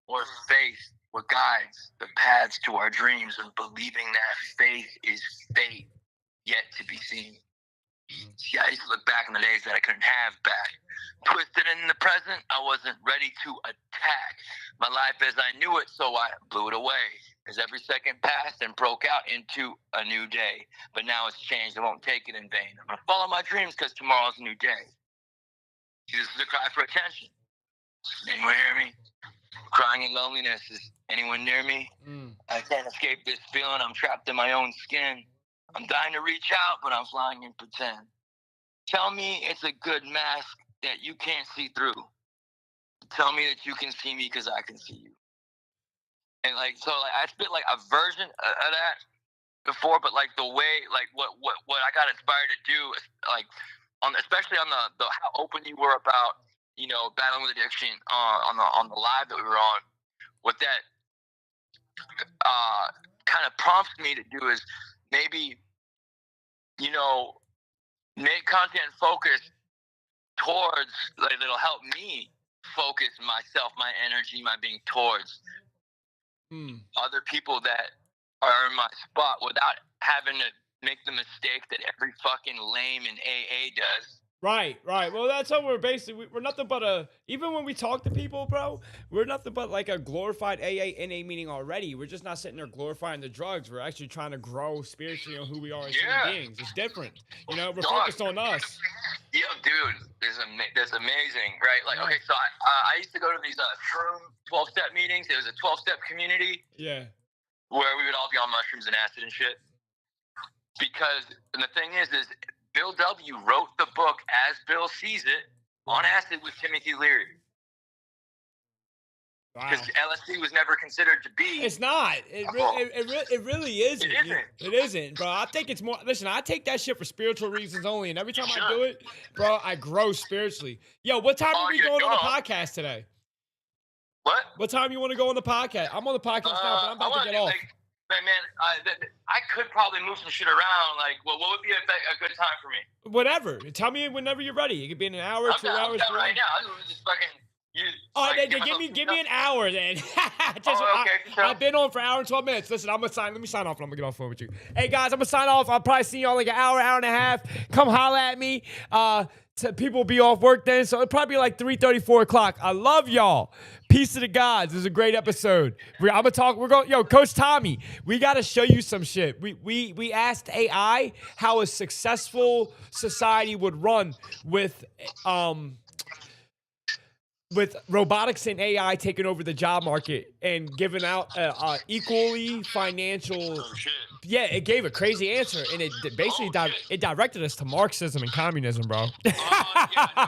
Or faith, what guides the paths to our dreams, and believing that faith is fate yet to be seen? See, I used to look back in the days that I couldn't have back. Twisted in the present, I wasn't ready to attack my life as I knew it, so I blew it away. As every second passed and broke out into a new day. But now it's changed, I won't take it in vain. I'm gonna follow my dreams because tomorrow's a new day. See, this is a cry for attention. Anyone hear me? Crying in loneliness. Is anyone near me? I can't escape this feeling. I'm trapped in my own skin. I'm dying to reach out, but I'm flying in pretend. Tell me it's a good mask that you can't see through. Tell me that you can see me because I can see you. And like, so like I spit like a version of that before, but like the way, like what I got inspired to do, like especially on the how open you were about, you know, battling with addiction on the live that we were on. What that kind of prompts me to do is maybe, you know, make content focused towards, like, it'll help me focus myself, my energy, my being towards other people that are in my spot without having to make the mistake that every fucking lame in AA does. Right. Well, that's how we're basically, we're nothing but even when we talk to people, bro, we're nothing but like a glorified AA, NA meeting already. We're just not sitting there glorifying the drugs. We're actually trying to grow spiritually on who we are as human beings. It's different. You know, we're focused on us. Yo, dude, that's amazing, right? Like, okay, so I used to go to these shroom 12-step meetings. It was a 12-step community. Yeah. Where we would all be on mushrooms and acid and shit. Because, and the thing is Bill W. wrote the book as Bill sees it on acid with Timothy Leary. Because LSD was never considered to be. It's not. It really isn't. It isn't, bro. I think it's more. Listen, I take that shit for spiritual reasons only, and every time I do it, bro, I grow spiritually. Yo, what time are we going on the podcast today? What time you want to go on the podcast? I'm on the podcast now, but I'm about to get off. Man, I could probably move some shit around. Like, what would be a good time for me? Whatever. Tell me whenever you're ready. It could be in an hour, 2 hours. I'm right now. I'm just fucking. Give me an hour then. I've been on for an hour and 12 minutes. Listen, let me sign off and I'm gonna get off the phone with you. Hey guys, I'm gonna sign off. I'll probably see y'all like an hour and a half. Come holla at me. People will be off work then, so it'll probably be like 3:30, 4 o'clock. I love y'all. Peace to the gods. This is a great episode. Yo, Coach Tommy, we gotta show you some shit. We asked AI how a successful society would run with robotics and AI taking over the job market and giving out equally financial. Yeah, it gave a crazy answer, and it basically it directed us to Marxism and communism, bro. That's on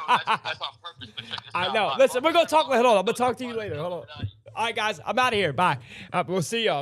purpose. I know. Listen, we're gonna talk. Hold on, I'm gonna talk to you later. Hold on. All right, guys, I'm out of here. Bye. We'll see y'all.